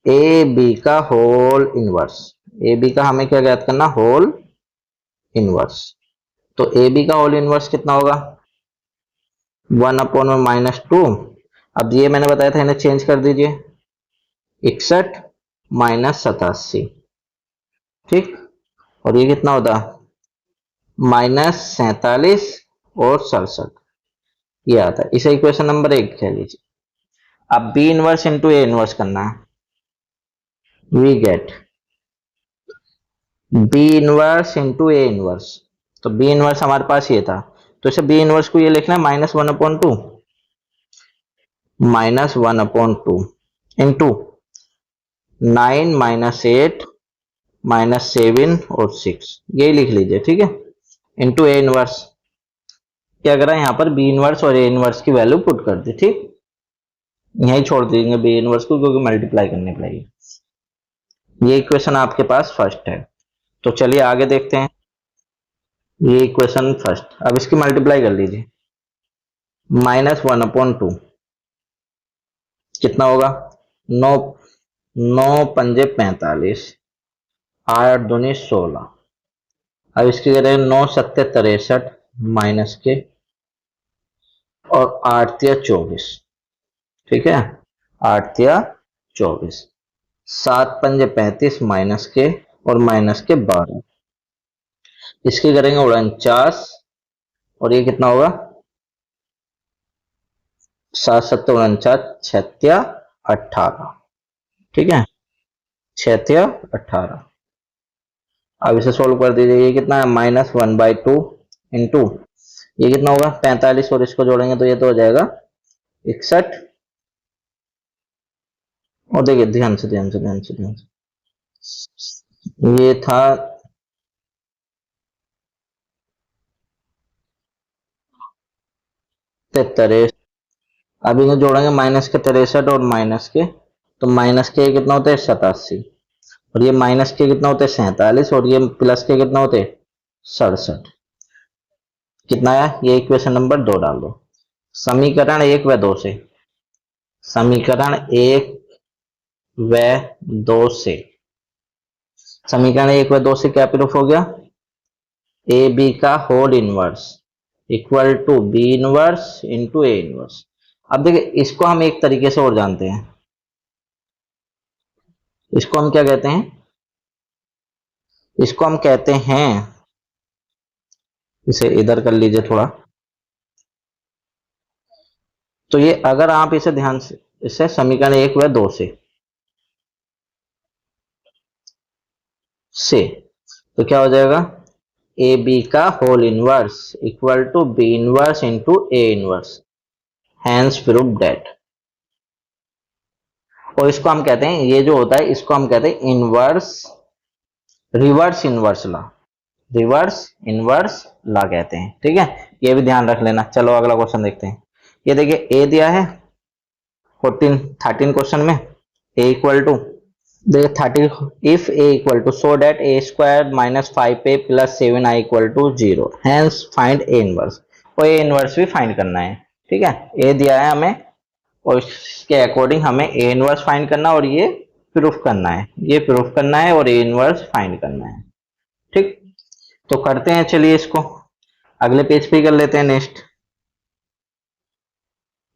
ए बी का होल इनवर्स, ए बी का हमें क्या ज्ञात करना, होल इनवर्स। तो ए बी का होल इनवर्स कितना होगा, 1/-2। अब ये मैंने बताया था, इन्हें चेंज कर दीजिए, 61 -87, ठीक, और ये कितना होता, -47 और 67, ये आता है। इसे इक्वेशन नंबर 1 कह लीजिए। अब B inverse into A inverse करना है, we get B inverse into A inverse. तो बी इनवर्स हमारे पास ये था, तो इसे बी इनवर्स को ये लिखना है -1/2, -1/2 इंटू 9 -8 -7 और 6, यही लिख लीजिए, ठीक है, इंटू ए इनवर्स। क्या करा यहाँ पर, बी इनवर्स और ए इनवर्स की वैल्यू पुट कर दी, ठीक, यही छोड़ देंगे बी इनवर्स को क्योंकि मल्टीप्लाई करने पड़ेगी। ये इक्वेशन आपके पास फर्स्ट है। तो चलिए आगे देखते हैं, ये इक्वेशन फर्स्ट, अब इसकी मल्टीप्लाई कर लीजिए, -1/2 कितना होगा, 9 9 पंजे 45, 8 दूनी 16। अब इसकी करें 9 सत्ते 63 माइनस के और 8 या 24, ठीक है, 8 या 24, 7 पंजे 35 माइनस के और माइनस के 12, इसकी करेंगे 49 और ये कितना होगा, 7 7 49, 6 18, ठीक है, 6 18। अब इसे सोल्व कर दीजिए, ये कितना है, -1/2 इंटू ये कितना होगा 45 और इसको जोड़ेंगे तो ये तो हो जाएगा 61। और देखिए ध्यान से ध्यान से ध्यान से ध्यान से, ये था 43। अब इन्हें जोड़ेंगे माइनस के 63 और माइनस के, तो माइनस के कितना होते हैं 87 और ये माइनस के कितना होते हैं 47 और ये प्लस के कितना होते हैं 67। कितना है, ये इक्वेशन नंबर 2 डाल दो, समीकरण 1 व 2 से, समीकरण 1 व 2 से, समीकरण 1 व 2 से क्या प्रूफ हो गया, ए बी का whole inverse equal to B inverse into A inverse. अब देखिए इसको हम एक तरीके से और जानते हैं, इसको हम क्या कहते हैं, इसको हम कहते हैं, इसे इधर कर लीजिए थोड़ा, तो ये अगर आप इसे ध्यान से, इसे समीकरण 1 व 2 से तो क्या हो जाएगा, ए बी का whole inverse equal to B inverse into A inverse, hence prove that. और इसको हम कहते हैं, ये जो होता है इसको हम कहते हैं inverse, reverse inverse law, reverse inverse law कहते हैं, ठीक है, ये भी ध्यान रख लेना। चलो अगला क्वेश्चन देखते हैं। ये देखिए ए दिया है 13 क्वेश्चन में, ए इक्वल टू, देखिए 30, if A equal to so that A square -5a + 7i = 0, hence find A inverse. और ए इनवर्स भी फाइंड करना है, ठीक है, ए दिया है हमें और इसके अकॉर्डिंग हमें ए इनवर्स फाइंड करना और ये प्रूफ करना है, ये प्रूफ करना है और ए इनवर्स फाइंड करना है, ठीक। तो करते हैं, चलिए इसको अगले पेज पे कर लेते हैं, नेक्स्ट।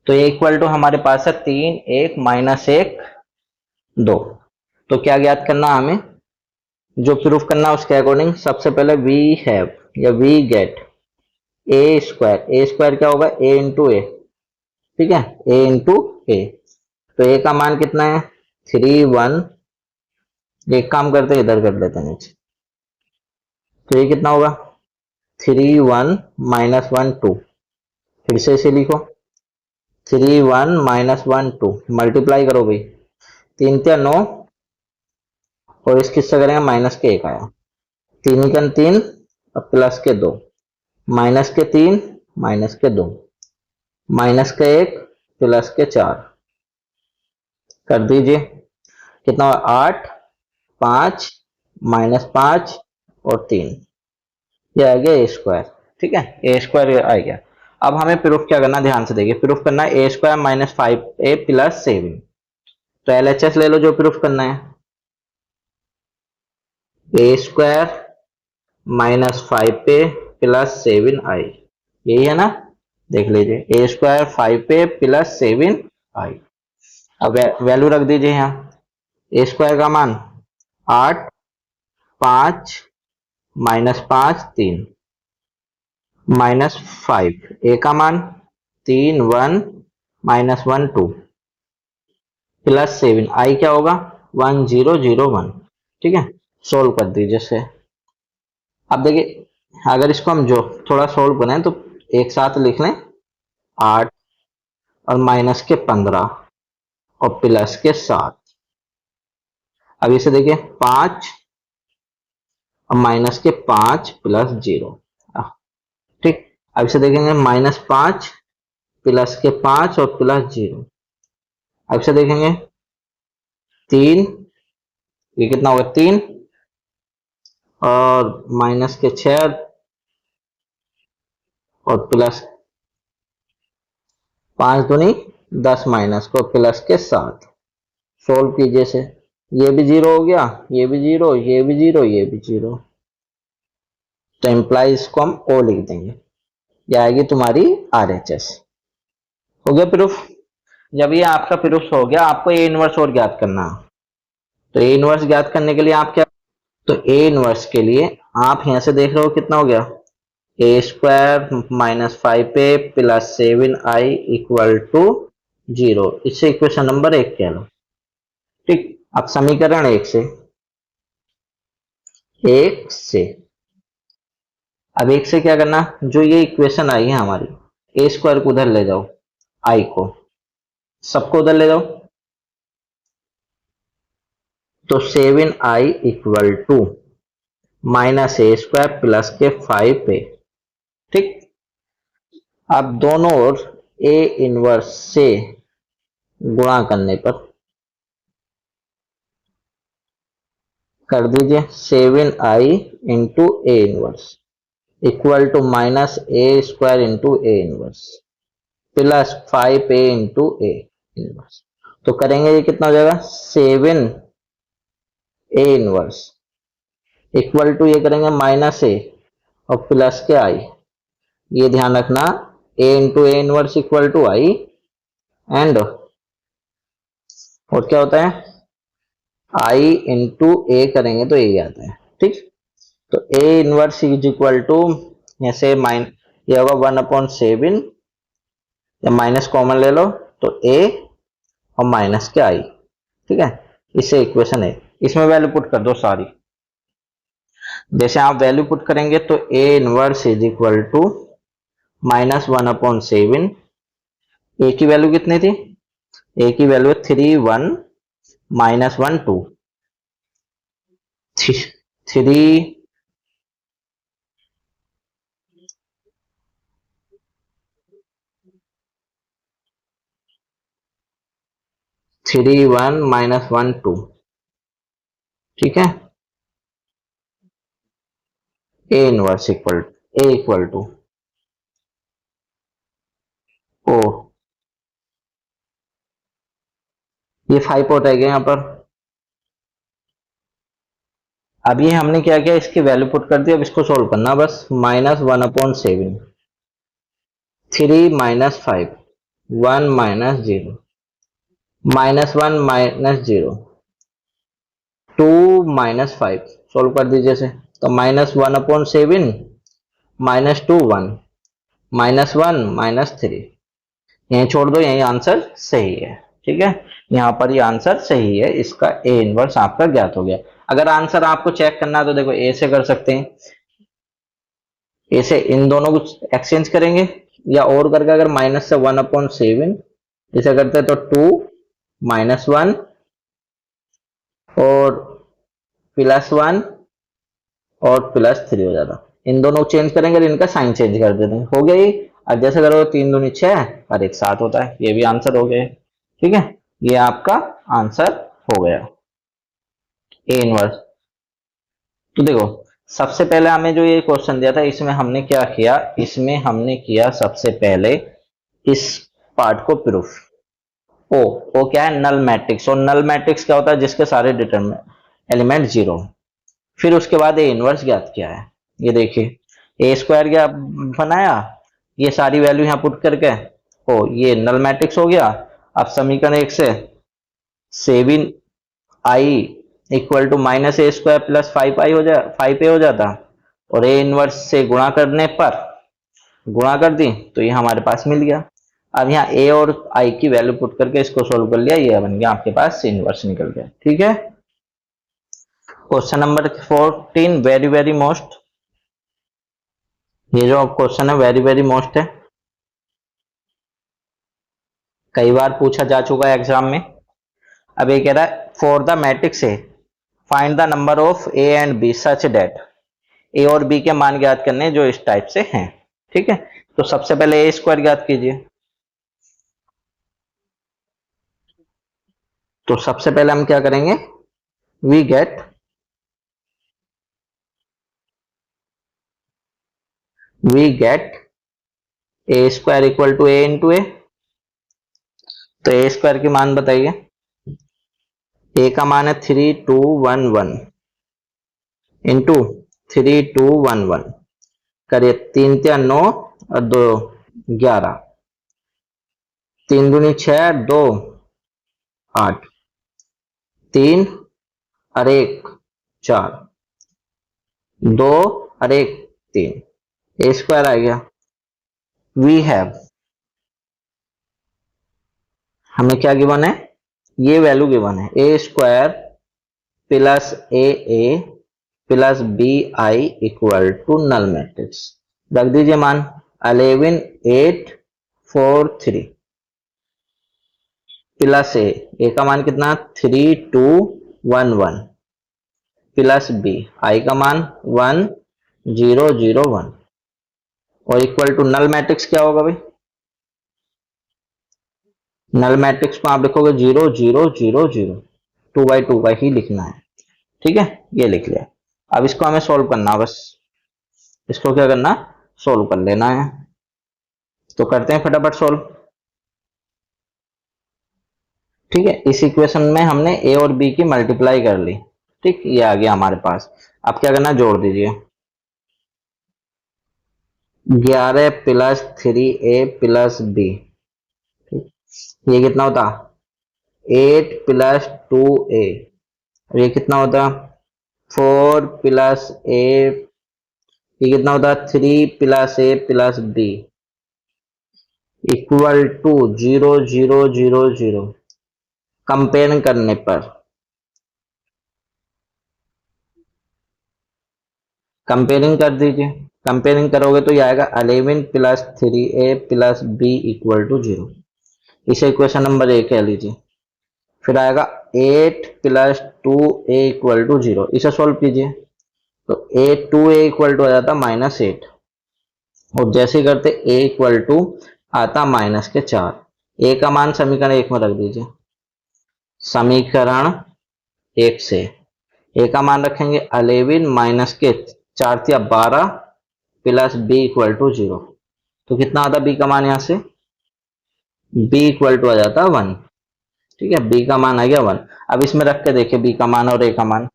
तो ए इक्वल टू हमारे पास है 3 1 -1 2। तो क्या ज्ञात करना हमें, जो प्रूफ करना उसके अकॉर्डिंग सबसे पहले वी हैव या we get A square, A square क्या होगा, ए इंटू ए, ठीक है, ए इंटू ए। तो ए का मान कितना है 3 1, एक काम करते हैं इधर कर लेते हैं नीचे, तो ये कितना होगा 3 1 -1 2, फिर से इसे लिखो, 3 1 माइनस 1 2, मल्टीप्लाई करो भाई, 3 क्या 9, और इस किससे करेंगे, माइनस के 1 आया, 3 का 3 और प्लस के 2, माइनस के 3 माइनस के 2, माइनस के 1 प्लस के 4, कर दीजिए, कितना हुआ 8, 5 माइनस 5 और 3, ये आ गया ए स्क्वायर। ठीक है, ए स्क्वायर आ गया। अब हमें प्रूफ क्या करना, ध्यान से देखिए, प्रूफ करना है A square minus 5a plus 7, तो एलएचएस ले लो जो प्रूफ करना है, A square minus 5a plus 7i, यही है ना, देख लीजिए, ए स्क्वायर 5a प्लस 7i। अब वैल्यू रख दीजिए यहाँ, ए स्क्वायर का मान 8, 5 माइनस 5 3, माइनस 5, ए का मान 3 1 माइनस 1 2 प्लस 7, आई क्या होगा 1 0 0 1। ठीक है, सोल्व कर दीजिए इसे। अब देखिए, अगर इसको हम जो थोड़ा सोल्व करें तो एक साथ लिख लें, 8 और माइनस के 15 और प्लस के 7। अब इसे देखिए, 5 और माइनस के 5 प्लस 0। ठीक, अब इसे देखेंगे, माइनस 5 प्लस के 5 और प्लस 0। अब इसे देखेंगे, 3, ये कितना होगा 3 और माइनस के 6 और प्लस 5 दूनी 10 माइनस को प्लस के 7। सोल्व कीजिए से, ये भी 0 हो गया, ये भी 0, ये भी 0, ये भी 0, तो एम्प्लाई इसको हम ओ लिख देंगे, ये आएगी तुम्हारी आरएचएस। हो गया प्रूफ। जब ये आपका प्रूफ हो गया, आपको ए इनवर्स और ज्ञात करना, तो ए इनवर्स ज्ञात करने के लिए आप क्या, तो ए इनवर्स के लिए आप यहां से देख रहे हो कितना हो गया, A square minus 5a plus 7i equal to 0, इससे इक्वेशन नंबर 1 कह लो। ठीक, अब समीकरण 1 से, अब 1 से क्या करना, जो ये इक्वेशन आई है हमारी, ए स्क्वायर को उधर ले जाओ, आई को सबको उधर ले जाओ, तो 7i equal to minus A square plus के 5a। ठीक, अब दोनों ओर ए इनवर्स से गुणा करने पर कर दीजिए, 7i into A inverse equal to minus A square into A inverse plus 5a into A inverse. तो करेंगे, ये कितना हो जाएगा 7 ए इनवर्स इक्वल टू, ये करेंगे माइनस ए और प्लस के आई, ये ध्यान रखना, A into A inverse equal to I, and और क्या होता है, आई इंटू ए करेंगे तो ए आता है। ठीक, तो A inverse is equal to, ऐसे ये होगा 1/7, या माइनस कॉमन ले लो तो ए और माइनस के आई। ठीक है, इसे इक्वेशन है, इसमें वैल्यू पुट कर दो सारी, जैसे आप वैल्यू पुट करेंगे तो A inverse is equal to minus 1/7, A की वैल्यू कितनी थी, ए की वैल्यू 3 1 माइनस 1 2, 3 3 1 माइनस 1 2। ठीक है, A inverse equal to O, ये 5 होता है यहाँ पर। अब ये हमने क्या किया, इसकी वैल्यू पुट कर दी, अब इसको सोल्व करना बस, minus 1/7, 3 minus 5, 1 minus 0, minus 1 minus 0, 2 minus 5, solve कर दीजिए इसे, तो माइनस 1/7 माइनस 2 1 माइनस 1 माइनस 3, यहीं छोड़ दो, यही आंसर सही है। ठीक है, यहाँ पर ये आंसर सही है, इसका ए इनवर्स आपका ज्ञात हो गया। अगर आंसर आपको चेक करना है तो देखो, ए से कर सकते हैं, ए से इन दोनों को एक्सचेंज करेंगे, या और करके अगर माइनस से 1/7 इसे करते तो 2 -1 और +1 और +3 हो जाता। इन दोनों को चेंज करेंगे, इनका साइन चेंज कर देते हैं, हो गया ये। अब जैसे करो 3 दूनी 6 और 1 7 होता है, ये भी आंसर हो गया। ठीक है, ये आपका आंसर हो गया ए इनवर्स। तो देखो सबसे पहले हमें जो ये क्वेश्चन दिया था इसमें हमने क्या किया, इसमें हमने किया सबसे पहले इस पार्ट को प्रूफ। ओ क्या है, नल मैट्रिक्स। और नल मैट्रिक्स क्या होता है, जिसके सारे डिटरमिनेंट एलिमेंट 0। फिर उसके बाद ए इनवर्स ज्ञात किया है। ये देखिए ए स्क्वायर क्या बनाया, ये सारी वैल्यू यहां पुट करके ओ ये नल मैट्रिक्स हो गया। अब समीकरण 1 से 7i equal to -a² plus 5i हो जाए 5a हो जाता। और ए इनवर्स से गुणा करने पर गुणा कर दी तो ये हमारे पास मिल गया। अब यहाँ ए और आई की वैल्यू पुट करके इसको सोल्व कर लिया, ये बन गया आपके पास इनवर्स निकल गया। ठीक है, question number 14 very very most. ये जो क्वेश्चन है वेरी वेरी मोस्ट है, कई बार पूछा जा चुका है एग्जाम में। अब ये कह रहा है for the matrix A find the number of A and B such that. A और बी के मान ज्ञात करने जो इस टाइप से हैं। ठीक है, तो सबसे पहले ए स्क्वायर ज्ञात कीजिए। तो सबसे पहले हम क्या करेंगे, we get A square equal to A into A. तो ए स्क्वायर की मान बताइए। ए का मान है 3211 इंटू 3211 करिए, 3 × 9 और 2 11, 3 दूनी 6 2 8, 3 और 1 4, 2 और 1 3, ए स्क्वायर आ गया। वी हैव, हमें क्या गिवन है, ये वैल्यू गिवन है A square plus A plus B I equal to null matrix. रख दीजिए मान 11 8 4 3 प्लस ए का मान कितना 3 2 1 1 प्लस बी आई का मान 1 0 0 1 और इक्वल टू नल मैट्रिक्स क्या होगा भाई, नल मैट्रिक्स को आप लिखोगे 0 0 0 0, 2 by 2 ही लिखना है। ठीक है, ये लिख लिया। अब इसको हमें सोल्व करना, बस इसको क्या करना, सोल्व कर लेना है। तो करते हैं फटाफट सोल्व। ठीक है, इस इक्वेशन में हमने ए और बी की मल्टीप्लाई कर ली। ठीक, ये आ गया हमारे पास। अब क्या करना, जोड़ दीजिए 11 प्लस 3a प्लस बी, ये कितना होता 8 प्लस 2a, और ये कितना होता 4 प्लस a, ये कितना होता 3 plus a plus b equal to 0 0 0 0। Compare करने पर, कंपेयरिंग कर दीजिए, कंपेयरिंग करोगे तो ये आएगा 11 plus 3a plus b equal to 0। इसे इक्वेशन नंबर 1 कह लीजिए। फिर आएगा 8 प्लस 2a इक्वल टू 0, इसे सॉल्व कीजिए तो 2a इक्वल टू आ जाता -8, और जैसे ही करते a इक्वल टू आता -4। a का मान समीकरण 1 में रख दीजिए। समीकरण 1 से a का मान रखेंगे 11 माइनस के 4 × 12 प्लस b इक्वल टू 0। तो कितना आता b का मान, यहां से b इक्वल टू आ जाता 1। ठीक है, b का मान आ गया 1। अब इसमें रख के देखिए b का मान और a का मान,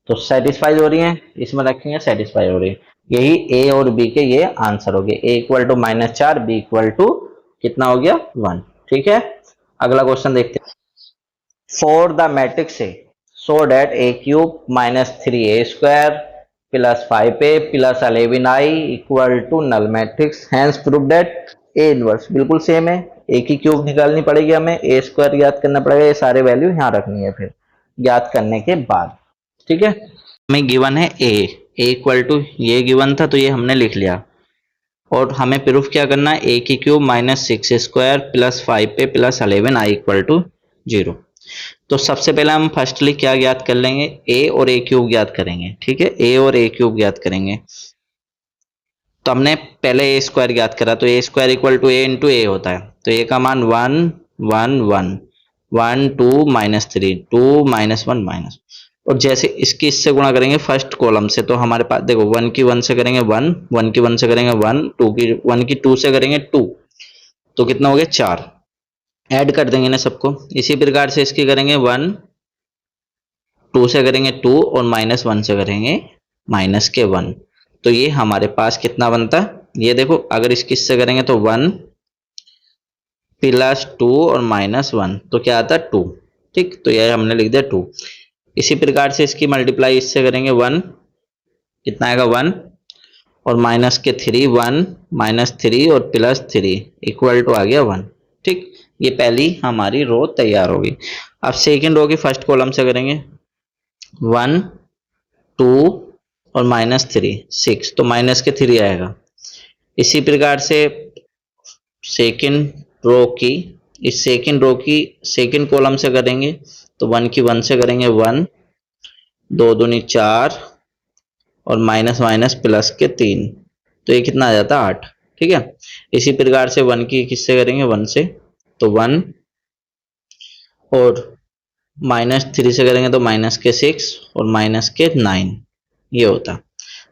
तो सेटिस्फाई हो रही है, इसमें रखेंगे सेटिस्फाई हो रही है। यही a और b के ये आंसर हो गए, a equal to -4 b equal to कितना हो गया 1। ठीक है, अगला क्वेश्चन देखते हैं। For the matrix A show that a cube -3a square plus 5a plus 11i equal to null matrix, hence prove that A inverse. बिल्कुल सेम है, ए की क्यूब निकालनी पड़ेगी, हमें ए स्क्वायर ज्ञात करना पड़ेगा, ये सारे वैल्यू यहाँ रखनी है फिर ज्ञात करने के बाद। ठीक है, हमें गिवन है ए इक्वल टू, ये गिवन था तो ये हमने लिख लिया, और हमें प्रूफ क्या करना है, ए की cube minus 6 square plus 5 plus 11 I equal to 0। तो सबसे पहले हम फर्स्टली क्या ज्ञात कर लेंगे, ए और ए क्यूब ज्ञात करेंगे। ठीक है, ए और ए क्यूब ज्ञात करेंगे। तो हमने पहले ए स्क्वायर ज्ञात करा, तो A square equal to A into A होता है। तो ए का मान 1 1 1 1 2 माइनस 3 2 माइनस 1 माइनस। और जैसे इसकी इससे गुणा करेंगे फर्स्ट कॉलम से, तो हमारे पास देखो 1 की 1 से करेंगे 1 1 की 1 से करेंगे 1 2 की 1 की 2 से करेंगे 2, तो कितना हो गया 4। ऐड कर देंगे ना सबको। इसी प्रकार से इसकी करेंगे 1 2 से करेंगे 2 और माइनस 1 से करेंगे माइनस के 1। तो ये हमारे पास कितना बनता है, ये देखो अगर इसकी इससे करेंगे तो 1 प्लस 2 और माइनस 1, तो क्या आता है 2। ठीक, तो ये हमने लिख दिया 2। इसी प्रकार से इसकी मल्टीप्लाई इससे करेंगे 1, कितना आएगा 1 और माइनस के 3 1 माइनस 3 और प्लस 3 इक्वल टू आ गया 1। ठीक, ये पहली हमारी रो तैयार होगी। अब सेकंड रो की फर्स्ट कॉलम से करेंगे 1 2 और माइनस 3 6, तो माइनस के 3 आएगा। इसी प्रकार से सेकंड रो की, इस सेकंड रो की सेकंड कॉलम से करेंगे तो 1 की 1 से करेंगे 1 2 दूनी 4 और माइनस माइनस प्लस के 3, तो ये कितना आ जाता है 8। ठीक है, इसी प्रकार से 1 की किससे करेंगे 1 से, तो 1 और माइनस 3 से करेंगे तो माइनस के 6 और माइनस के 9, ये होता।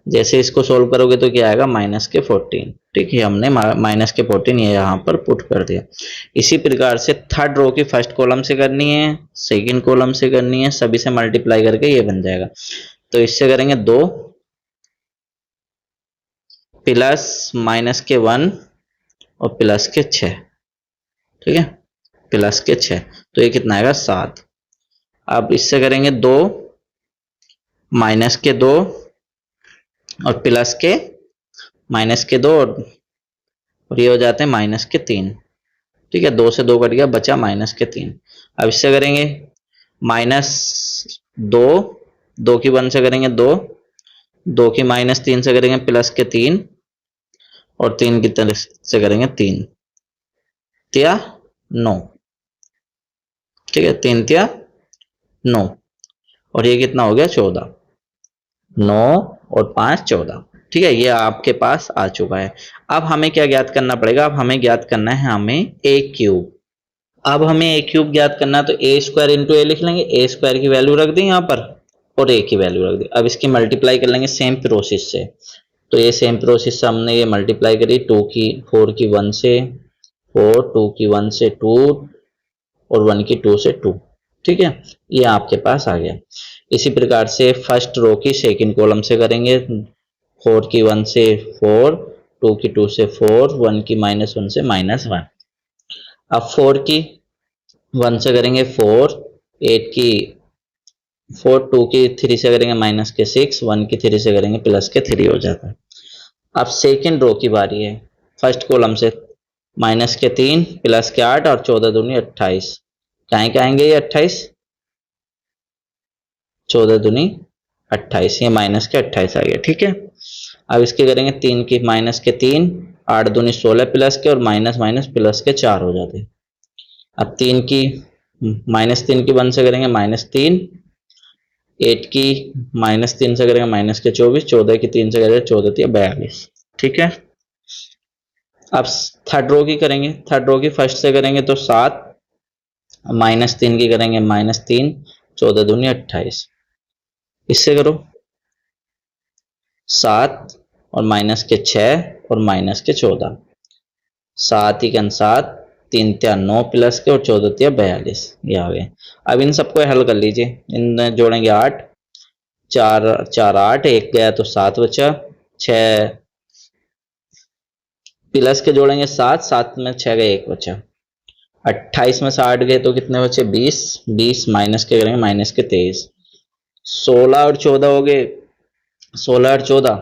जैसे इसको सोल्व करोगे तो क्या आएगा माइनस के 14। ठीक है, हमने माइनस के 14 ये यहाँ पर पुट कर दिया। इसी प्रकार से थर्ड रो की फर्स्ट कॉलम से करनी है, सेकंड कॉलम से करनी है, सभी से मल्टीप्लाई करके ये बन जाएगा। तो इससे करेंगे 2 प्लस माइनस के 1 और प्लस के 6। ठीक है, प्लस के 6, तो ये कितना आएगा 7। अब इससे करेंगे 2 माइनस के 2 और प्लस के माइनस के 2 और ये हो जाते हैं माइनस के 3। ठीक है, 2 से 2 कट गया, बचा माइनस के 3। अब इससे करेंगे माइनस 2 2 की 1 से करेंगे 2 2 की माइनस 3 से करेंगे प्लस के 3 और 3 की तरफ से करेंगे 3 तिया 9। ठीक है, 3 तिया 9 और ये कितना हो गया 14। 9 और 5 14। ठीक है, ये आपके पास आ चुका है। अब हमें क्या ज्ञात करना पड़ेगा, अब हमें ज्ञात करना है हमें ए क्यूब। अब हमें ए क्यूब ज्ञात करना है, तो ए स्क्वायर इंटू ए लिख लेंगे। ए स्क्वायर की वैल्यू रख दी यहाँ पर और ए की वैल्यू रख दी। अब इसकी मल्टीप्लाई कर लेंगे सेम प्रोसेस से। तो ये सेम प्रोसेस से हमने ये मल्टीप्लाई करी 4 की 1 से 4 2 की 1 से 2 और 1 की 2 से 2। ठीक है, ये आपके पास आ गया। इसी प्रकार से फर्स्ट रो की सेकंड कॉलम से करेंगे 4 की 1 से 4 2 की 2 से 4 1 की माइनस 1 से माइनस 1। अब 4 की 1 से करेंगे 4 8 की 4 2 की 3 से करेंगे माइनस के 6 1 की 3 से करेंगे प्लस के 3 हो जाता है। अब सेकंड रो की बारी है, फर्स्ट कॉलम से माइनस के 3 प्लस के 8 और 14 दूनी 28। कहाँ के आएंगे ये 28, 14 दूनी 28, ये माइनस के 28 आ गया। ठीक है, अब इसके करेंगे 3 की माइनस के 3 8 दूनी 16 प्लस के और माइनस माइनस प्लस के 4 हो जाते। अब 3 की माइनस 3 की 1 से करेंगे माइनस 3 8 की माइनस 3 से करेंगे माइनस के 24 14 की 3 से करेंगे 14 42। ठीक है, अब थर्ड रो की करेंगे, थर्ड रो की फर्स्ट से करेंगे तो 7 माइनस 3 की करेंगे माइनस 3 14 दूनी 28। इससे करो 7 और माइनस के 6 और माइनस के 14, 7 ही 7 3 त्या 9 प्लस के और 14 त्या 42, ये आ गए। अब इन सबको हल कर लीजिए, इन जोड़ेंगे 8 4 4 8 1 गया तो 7 बचा, 6 प्लस के जोड़ेंगे 7 7 में 6 गए 1 बचा, 28 में से 8 गए तो कितने बचे 20 20 माइनस के करेंगे माइनस के 23, 16 और 14 हो गए 16 और 14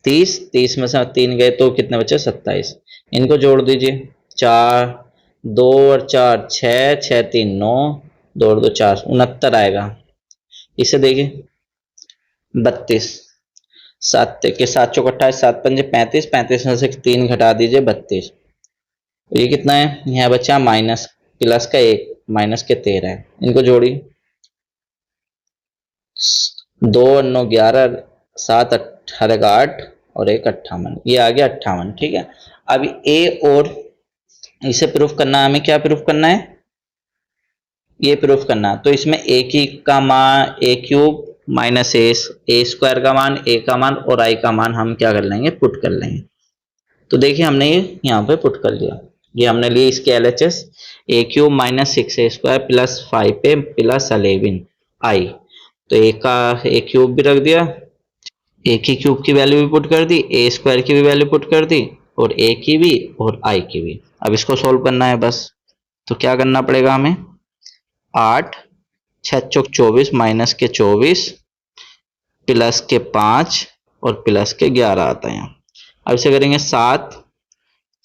30 30 में से 3 गए तो कितने बचे 27। इनको जोड़ दीजिए 4 2 और 4 6 6 3 9 2 और 2 4 69 आएगा। इसे देखिए 32 7 के 7 चौक 28, 7 पंजे 35, 35 में से 3 घटा दीजिए 32। ये कितना है, यहाँ बचा माइनस प्लस का 1 माइनस के 13 है, इनको जोड़ी 2 और 9 11, 7 18 का 8 और 1 58, ये आ गया 58। ठीक है, अब ए और इसे प्रूफ करना है, हमें क्या प्रूफ करना है, ये प्रूफ करना है। तो इसमें ए की का मान ए क्यूब माइनस ए स्क्वायर का मान, ए का मान और आई का मान हम क्या कर लेंगे, पुट कर लेंगे। तो देखिए हमने ये यहाँ पे पुट कर लिया, ये हमने लिए इसके एलएचएस ए क्यूब माइनस 6 ए स्क्वायर प्लस 5 ए प्लस 11 आई। तो ए का ए क्यूब भी रख दिया, ए की क्यूब की वैल्यू भी पुट कर दी, ए स्क्वायर की भी वैल्यू पुट कर दी और ए की भी और आई की भी। अब इसको सोल्व करना है बस। तो क्या करना पड़ेगा हमें, 8 6 चौक 24 माइनस के 24 प्लस के 5 और प्लस के 11 आता है यहाँ। अब इसे करेंगे 7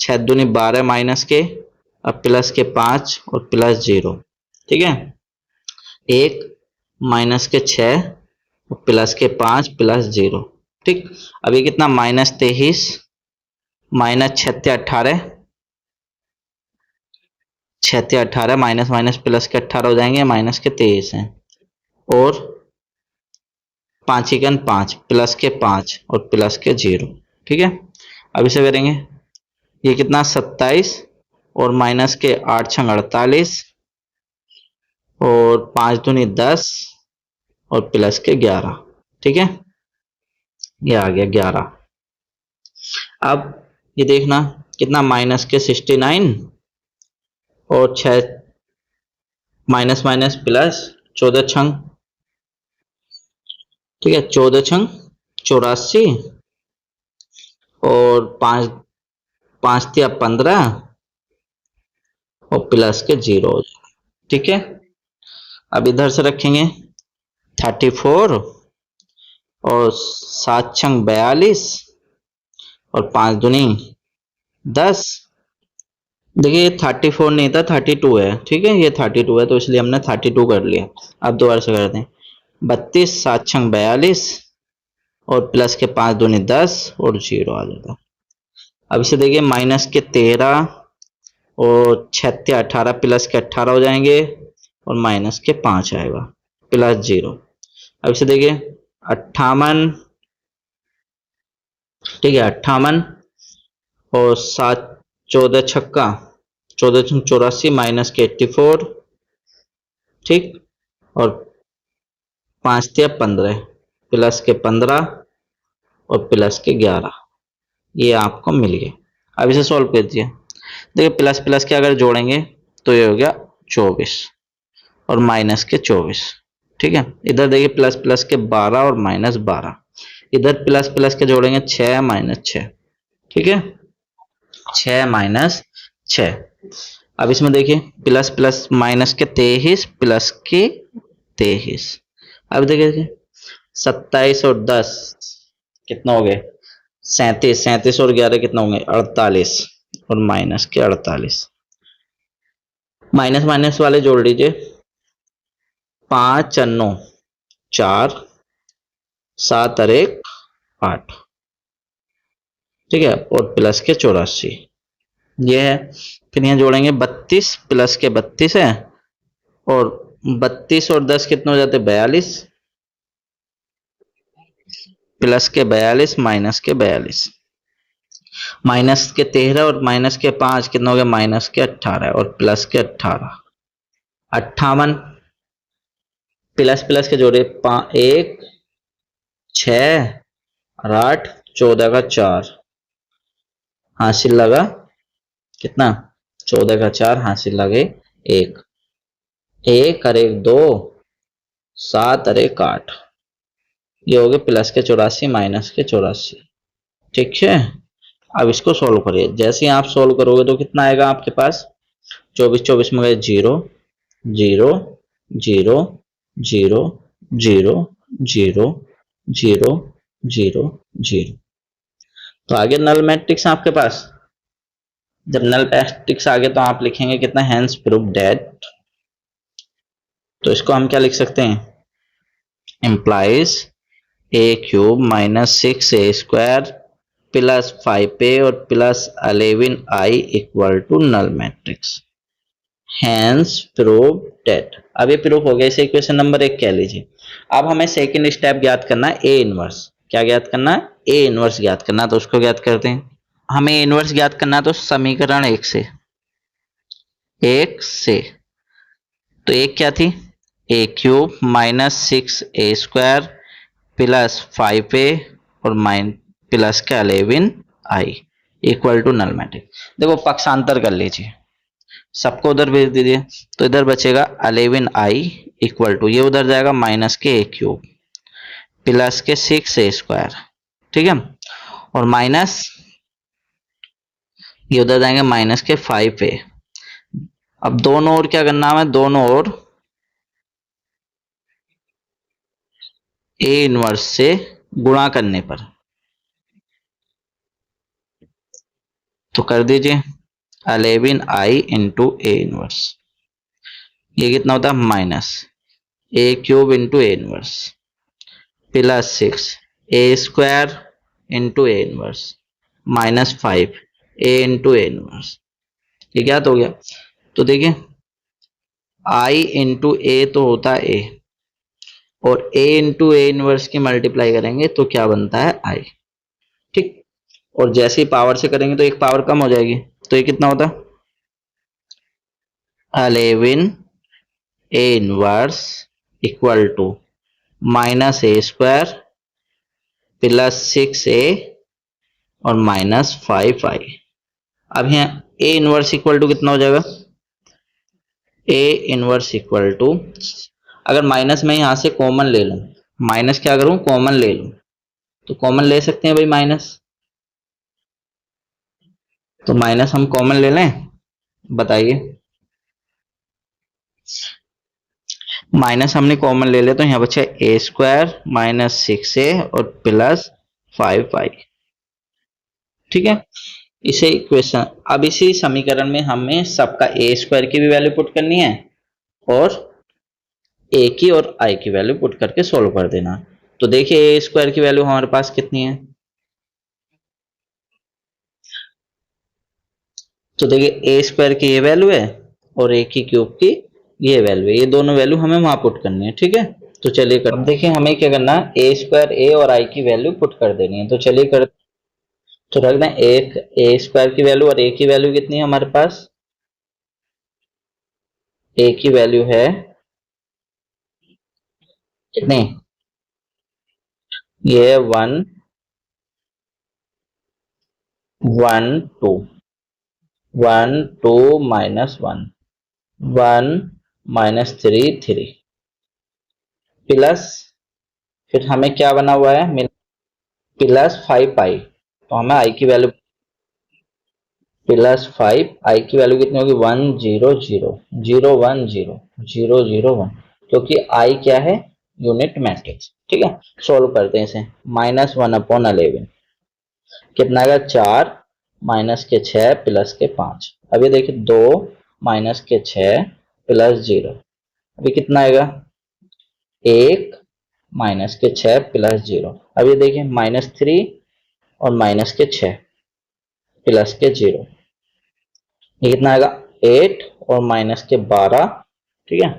6 दूनी 12 माइनस के, अब प्लस के 5 और प्लस 0। ठीक है, 1 माइनस के 6 और प्लस के 5 प्लस 0। ठीक, अब ये कितना minus 23 minus 6 18, 6 18 minus minus plus के 18 हो जाएंगे, माइनस के 23 हैं और 5 एकन 5 प्लस के 5 और प्लस के 0। ठीक है, अब इसे करेंगे, ये कितना 27 और माइनस के 8 छंग 48 और 5 दूनी 10 और प्लस के 11। ठीक है, ये आ गया 11। अब ये देखना कितना माइनस के 69 और 6 माइनस माइनस प्लस 14 छंग, ठीक है 14 छंग 84 और 5 5 तिया 15 और प्लस के 0 हो जाएगा। ठीक है, अब इधर से रखेंगे 34 और 7 छंग 42 और 5 दूनी 10। देखिए ये 34 नहीं था 32 है। ठीक है, ये 32 है तो इसलिए हमने 32 कर लिया। अब दोबारा से कर दें, 32 7 छंग 42 और प्लस के 5 दूनी 10 और 0 आ जाता। अब इसे देखिए माइनस के 13 और 6 18 प्लस के 18 हो जाएंगे और माइनस के 5 आएगा प्लस 0। अब इसे देखिए 58, ठीक है 58 और 7 14 छक्का 14 छंग 84 माइनस के 84, ठीक, और 5 तिया 15 प्लस के 15 और प्लस के 11, ये आपको मिल गया। अब इसे सॉल्व कर दिया, देखिए प्लस प्लस के अगर जोड़ेंगे तो ये हो गया 24 और माइनस के 24। ठीक है, इधर देखिए प्लस प्लस के 12 और माइनस 12, इधर प्लस प्लस के जोड़ेंगे 6 माइनस 6। ठीक है, 6 माइनस 6। अब इसमें देखिए प्लस प्लस माइनस के 23 प्लस के 23। अब देखिए 27 और 10 कितना हो गए 37, 37 और 11 कितना होंगे 48 और माइनस के 48। माइनस माइनस वाले जोड़ लीजिए, 5 9 4 7 और 1 8। ठीक है, और प्लस के 84 ये है। फिर यहाँ जोड़ेंगे 32 प्लस के 32 है और 32 और 10 कितने हो जाते 42 प्लस के 42 माइनस के 42, माइनस के 13 और माइनस के 5 कितना हो गया माइनस के 18 और प्लस के 18। 58 प्लस प्लस के जोड़े 1 6 और 8 14 का 4 हासिल लगा कितना 14 का 4 हासिल लगे 1 1 और 1 2 7 और 1 8, ये हो गए प्लस के 84 माइनस के 84। ठीक है, अब इसको सोल्व करिए। जैसे ही आप सोल्व करोगे तो कितना आएगा आपके पास 24 24 में गए 0 0 0 0 0 0 0 0 0। तो आगे नल मैट्रिक्स आपके पास। जब नल मैट्रिक्स आ गए तो आप लिखेंगे कितना हेंस प्रूफ दैट। तो इसको हम क्या लिख सकते हैं, implies A cube minus 6a² plus 5a और plus 11i equal to null matrix. Hence prove that. अब ये प्रूफ हो गया, इसे इक्वेशन नंबर 1 कह लीजिए। अब हमें सेकंड स्टेप ज्ञात करना है, ए इनवर्स। क्या ज्ञात करना है? ए इनवर्स ज्ञात करना है। तो उसको ज्ञात करते हैं। हमें ए इनवर्स ज्ञात करना है तो समीकरण 1 से तो एक क्या थी? ए cube minus 6a² plus 5a और प्लस का 11i equal to null matrix. देखो पक्षांतर कर लीजिए, सबको उधर भेज दीजिए। तो इधर बचेगा 11i इक्वल टू, ये उधर जाएगा माइनस के ए क्यूब प्लस के 6a², ठीक है, और माइनस ये उधर जाएंगे माइनस के 5a। अब दोनों ओर क्या करना है? दोनों ओर ए इनवर्स से गुणा करने पर तो कर दीजिए 11i इंटू ए इनवर्स। ये कितना होता है? Minus A cube into A inverse plus 6a² into A inverse minus 5a into A inverse. ये क्या हो गया? तो देखिए i इंटू ए तो होता है ए, और a इंटू ए इनवर्स की मल्टीप्लाई करेंगे तो क्या बनता है? i, ठीक। और जैसे ही पावर से करेंगे तो एक पावर कम हो जाएगी, तो ये कितना होता है? 11 A inverse equal to minus a² plus 6a और माइनस 5i। अब यहाँ ए इनवर्स इक्वल टू कितना हो जाएगा? ए इनवर्स इक्वल टू, अगर माइनस में यहां से कॉमन ले लूं, माइनस क्या करूं? कॉमन ले लूं, तो कॉमन ले सकते हैं भाई माइनस। तो माइनस हम कॉमन ले लें, बताइए। माइनस हमने कॉमन ले लिया तो यहाँ बचा a² माइनस 6a और प्लस 5i, ठीक है। इसे इक्वेशन, अब इसी समीकरण में हमें सबका a² की भी वैल्यू पुट करनी है और a की और i की वैल्यू पुट करके सोल्व कर देना। तो देखिए a² की वैल्यू हमारे पास कितनी है? तो देखिए a² की ये वैल्यू है और a की क्यूब की ये वैल्यू है, ये दोनों वैल्यू हमें वहां पुट करनी है, ठीक है। तो चलिए कर, देखिए हमें क्या करना है? a² और i की वैल्यू पुट कर देनी है। तो चलिए कर, तो रख दें एक a² की वैल्यू और a की वैल्यू कितनी है हमारे पास? a की वैल्यू है कितनी? ये 1 1 2 1 2 माइनस 1 1 माइनस 3 3 प्लस, फिर हमें क्या बना हुआ है? Plus 5i। तो हमें i की वैल्यू प्लस 5i की वैल्यू कितनी होगी? 1 0 0 0 1 0 0 0 1, क्योंकि i क्या है? यूनिट मैट्रिक्स, ठीक है। सोल्व करते हैं इसे। माइनस 1/11 कितना आएगा? 4 माइनस के 6 प्लस के 5। अभी देखिए 2 माइनस के 6 प्लस 0, अभी कितना आएगा? 1 माइनस के 6 प्लस 0। अभी देखिए माइनस 3 और माइनस के 6 प्लस के 0, ये कितना आएगा? 8 और माइनस के 12, ठीक है,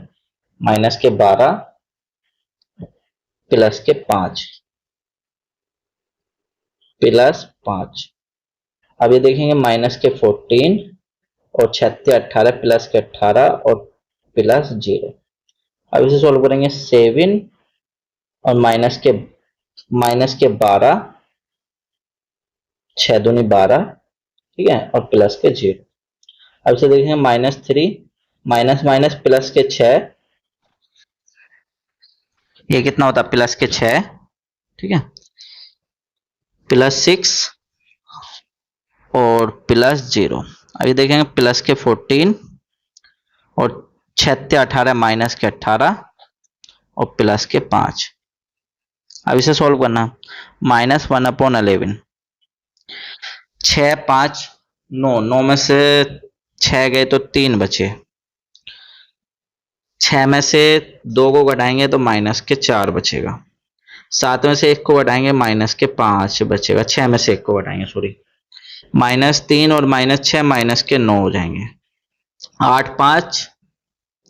माइनस के 12 प्लस के 5 प्लस 5। अब ये देखेंगे माइनस के 14 और 6 18 प्लस के 18 और प्लस 0। अब इसे सोल्व करेंगे 7 और माइनस के 12 6 दूनी 12, ठीक है, और प्लस के 0। अब इसे देखेंगे माइनस 3 माइनस माइनस प्लस के 6, ये कितना होता है? प्लस के 6, ठीक है, प्लस 6 और प्लस 0। अभी देखेंगे प्लस के 14 और 6 18 माइनस के 18 और प्लस के 5। अब इसे सोल्व करना, माइनस 1/11, 6 5 9, 9 में से 6 गए तो 3 बचे, 6 में से 2 को घटाएंगे तो माइनस के 4 बचेगा। 7 में से 1 को घटाएंगे -5 बचेगा, 6 में से 1 को घटाएंगे सॉरी, -3 और -6 -9 हो जाएंगे। 8 5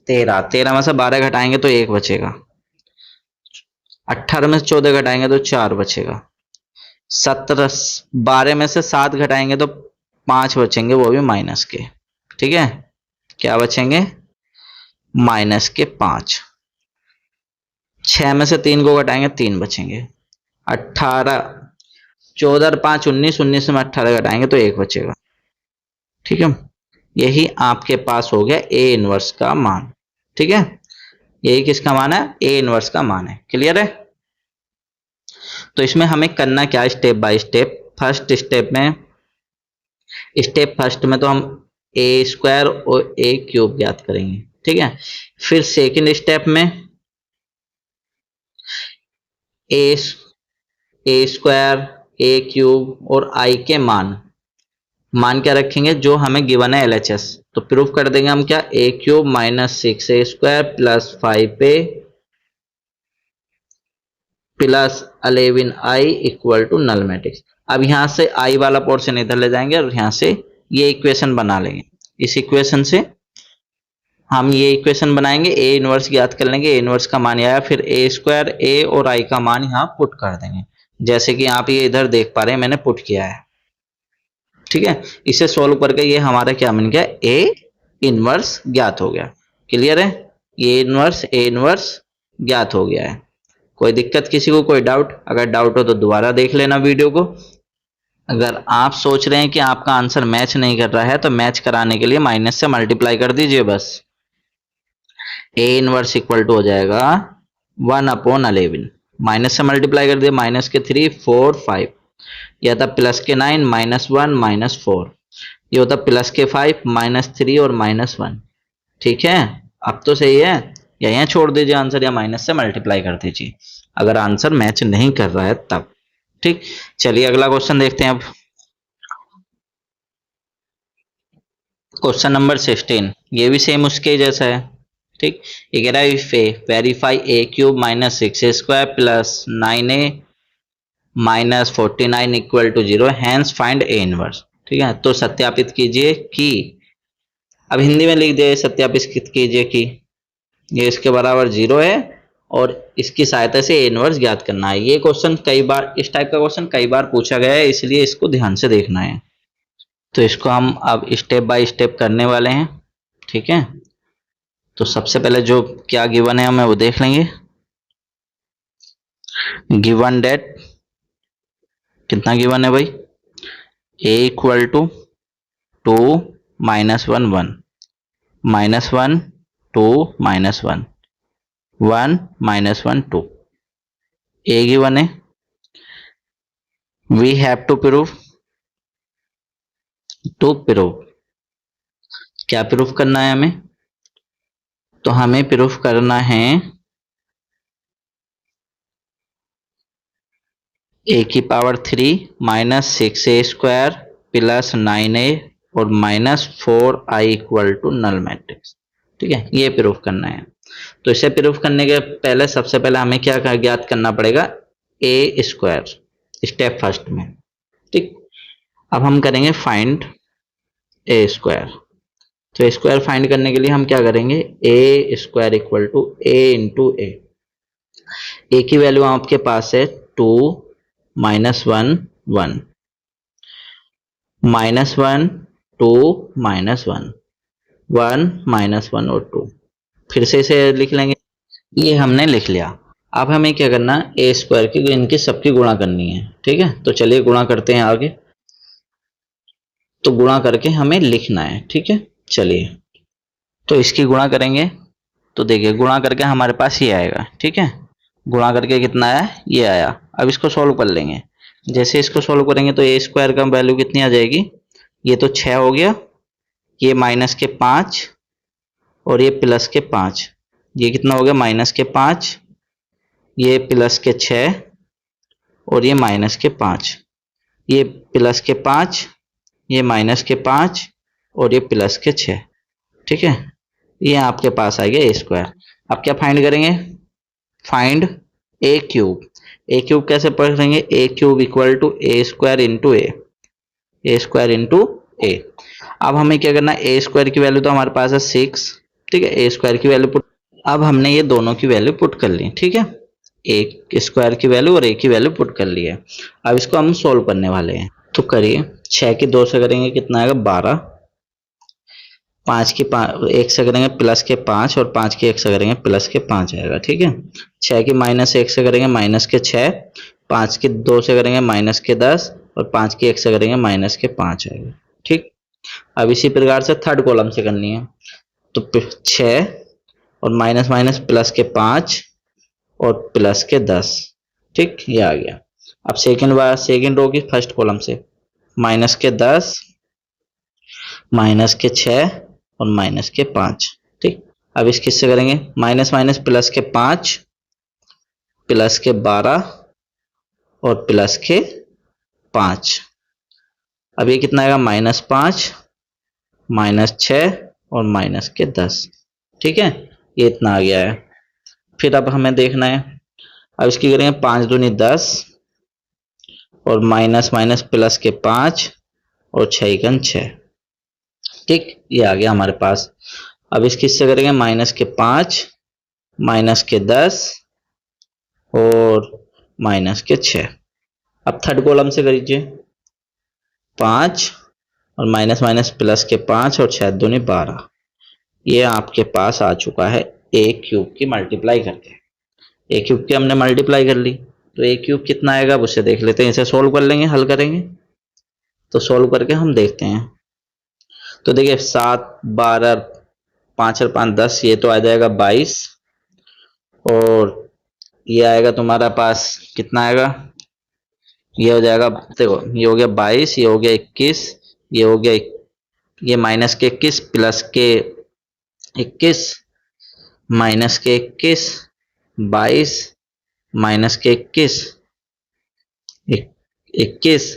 13, 13 में से 12 घटाएंगे तो 1 बचेगा। 18 में से 14 घटाएंगे तो 4 बचेगा। 17 12 में से 7 घटाएंगे तो 5 बचेंगे, वो भी माइनस के। ठीक है, क्या बचेंगे? -5। 6 में से 3 को घटाएंगे 3 बचेंगे। 18 14 और 5 19, 19 में 18 घटाएंगे तो 1 बचेगा। ठीक है, यही आपके पास हो गया ए इनवर्स का मान। ठीक है, यही किसका मान है? ए इनवर्स का मान है। क्लियर है? तो इसमें हमें करना क्या, step by step. Step first में तो हम ए स्क्वायर और ए क्यूब ज्ञात करेंगे। ठीक है, फिर सेकंड स्टेप में ए स्क्वायर, ए क्यूब और आई के मान क्या रखेंगे जो हमें गिवन है LHS। तो प्रूफ कर देंगे हम क्या, A cube -6a square plus 5a plus 11i equal to null matrix. अब यहां से आई वाला पोर्शन इधर ले जाएंगे और यहां से ये इक्वेशन बना लेंगे। इस इक्वेशन से हम ये इक्वेशन बनाएंगे, ए इनवर्स ज्ञात कर लेंगे। ए इनवर्स का मान आया, फिर ए स्क्वायर, ए और आई का मान यहाँ पुट कर देंगे, जैसे कि आप ये इधर देख पा रहे हैं मैंने पुट किया है। ठीक है, इसे सोल्व करके ये हमारा क्या बन गया, ए इनवर्स ज्ञात हो गया। क्लियर है? ए इनवर्स ज्ञात हो गया है। कोई दिक्कत किसी को, कोई डाउट? अगर डाउट हो तो दोबारा देख लेना वीडियो को। अगर आप सोच रहे हैं कि आपका आंसर मैच नहीं कर रहा है तो मैच कराने के लिए माइनस से मल्टीप्लाई कर दीजिए बस। ए इनवर्स इक्वल टू हो जाएगा 1/11। माइनस से मल्टीप्लाई कर दिया, -3 4 5, यह था +9 -1 -4, ये होता +5 -3 और -1। ठीक है, अब तो सही है। या यहाँ छोड़ दीजिए आंसर, या माइनस से मल्टीप्लाई कर दीजिए अगर आंसर मैच नहीं कर रहा है तब। ठीक, चलिए अगला क्वेश्चन देखते हैं। अब क्वेश्चन नंबर 16, ये भी सेम उसके जैसा है। ठीक, ये कह रहा है if A verify A cube -6a square plus 9a -49 equal to 0, hence find A inverse. ठीक है, तो सत्यापित कीजिए कि, अब हिंदी में लिख दिए, सत्यापित कीजिए कि ये इसके बराबर 0 है और इसकी सहायता से ए इनवर्स ज्ञात करना है। ये क्वेश्चन कई बार, इस टाइप का क्वेश्चन कई बार पूछा गया है, इसलिए इसको ध्यान से देखना है। तो इसको हम अब स्टेप बाय स्टेप करने वाले हैं। ठीक है, तो सबसे पहले जो क्या गिवन है हमें वो देख लेंगे। गिवन डेट कितना गिवन है भाई, a equal to 2 -1 1 -1 2 -1 1 -1 2, a given है। वी हैव टू प्रूव, क्या प्रूफ करना है हमें, तो हमें प्रूफ करना है a³ -6a square plus 9a और -4i equal to null matrix. ठीक है, ये प्रूफ करना है। तो इसे प्रूफ करने के पहले सबसे पहले हमें क्या ज्ञात करना पड़ेगा, ए स्क्वायर, स्टेप फर्स्ट में। ठीक, अब हम करेंगे फाइंड ए स्क्वायर। तो ए स्क्वायर फाइंड करने के लिए हम क्या करेंगे, A square equal to A into A. A की वैल्यू आपके पास है 2 -1 1 -1 2 -1 1 -1 और 2, फिर से इसे लिख लेंगे। ये हमने लिख लिया। अब हमें क्या करना है, ए स्क्वायर की इनकी सबकी गुणा करनी है। ठीक है, तो चलिए गुणा करते हैं आगे। तो गुणा करके हमें लिखना है। ठीक है, चलिए तो इसकी गुणा करेंगे। तो देखिए गुणा करके हमारे पास ये आएगा। ठीक है, गुणा करके कितना आया, ये आया। अब इसको सॉल्व कर लेंगे। जैसे इसको सॉल्व करेंगे तो ए स्क्वायर का वैल्यू कितनी आ जाएगी, ये तो 6 हो गया, ये -5 और ये +5, ये कितना हो गया, -5, ये +6 और ये -5, ये +5, ये -5 और ये +6। ठीक है, ये आपके पास आ गया ए स्क्वायर। अब क्या फाइंड करेंगे, find A cube. A cube कैसे पढ़ेंगे, A cube equal to A square into A square into A. अब हमें क्या करना है, ए स्क्वायर की वैल्यू तो हमारे पास है 6, ठीक है, ए स्क्वायर की वैल्यू पुट, अब हमने ये दोनों की वैल्यू पुट कर ली, ठीक है, ए स्क्वायर की वैल्यू और ए की वैल्यू पुट कर ली है। अब इसको हम सोल्व करने वाले हैं, तो करिए। 6 की 2 से करेंगे कितना आएगा 12, 5 की 1 से करेंगे प्लस के 5 और 5 की 1 से करेंगे प्लस के 5 आएगा, ठीक है। 6 की -1 से करेंगे माइनस के 6, 5 की 2 से करेंगे माइनस के 10 और 5 की 1 से करेंगे माइनस के 5 आएगा, ठीक। अब इसी प्रकार से थर्ड कॉलम से करनी है, तो 6 और माइनस माइनस प्लस के 5 और प्लस के 10, ठीक, ये आ गया। अब सेकेंड रो की फर्स्ट कॉलम से माइनस के 10, माइनस के 6 और माइनस के 5, ठीक। अब इस किससे करेंगे, माइनस माइनस प्लस के 5, प्लस के 12 और प्लस के 5। अब ये कितना आएगा -5, -6 और माइनस के 10, ठीक है, ये इतना आ गया है। फिर अब हमें देखना है, अब इसकी करेंगे 5 दूनी 10 और माइनस माइनस प्लस के 5 और 6 एकम 6, ठीक, ये आ गया हमारे पास। अब इसकी इससे करेंगे माइनस के 5, माइनस के 10 और माइनस के 6। अब थर्ड कॉलम से करीजिए, 5 और माइनस माइनस प्लस के 5 और 6 दूनी 12, ये आपके पास आ चुका है ए क्यूब की मल्टीप्लाई करके। ए क्यूब की हमने मल्टीप्लाई कर ली, तो ए क्यूब कितना आएगा अब उसे देख लेते हैं। इसे सोल्व कर लेंगे, हल करेंगे, तो सोल्व करके हम देखते हैं। तो देखिए 7, 12, 5 और 5 10, ये तो आ जाएगा 22 और ये आएगा तुम्हारा पास कितना आएगा, ये हो जाएगा, देखो ये हो गया 22, ये हो गया 21, ये हो गया ये माइनस के 21 प्लस के 21 माइनस के 21 22 माइनस के 21 21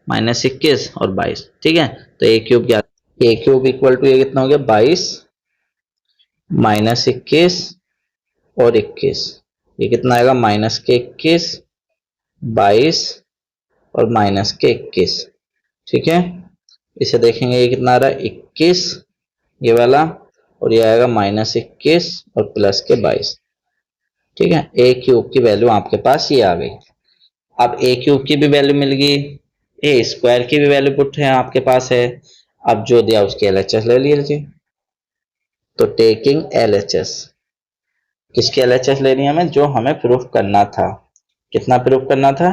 माइनस 21 और 22, ठीक है। तो ए क्यूब क्या, ए क्यूब इक्वल टू ये कितना हो गया 22 माइनस 21 और 21, ये कितना आएगा माइनस के 21 22 और माइनस के 21, ठीक है। इसे देखेंगे ये कितना आ रहा है 21, ये वाला, और ये आएगा माइनस 21 और प्लस के 22, ठीक है। ए क्यूब की वैल्यू आपके पास ये आ गई। अब ए क्यूब की भी वैल्यू मिल गई, ए स्क्वायर की भी वैल्यू पुट है आपके पास है। अब जो दिया उसके एलएचएस ले लीजिए। तो टेकिंग एलएचएस, किसकी एलएचएस लेनी है हमें, जो हमें प्रूफ करना था। कितना प्रूफ करना था,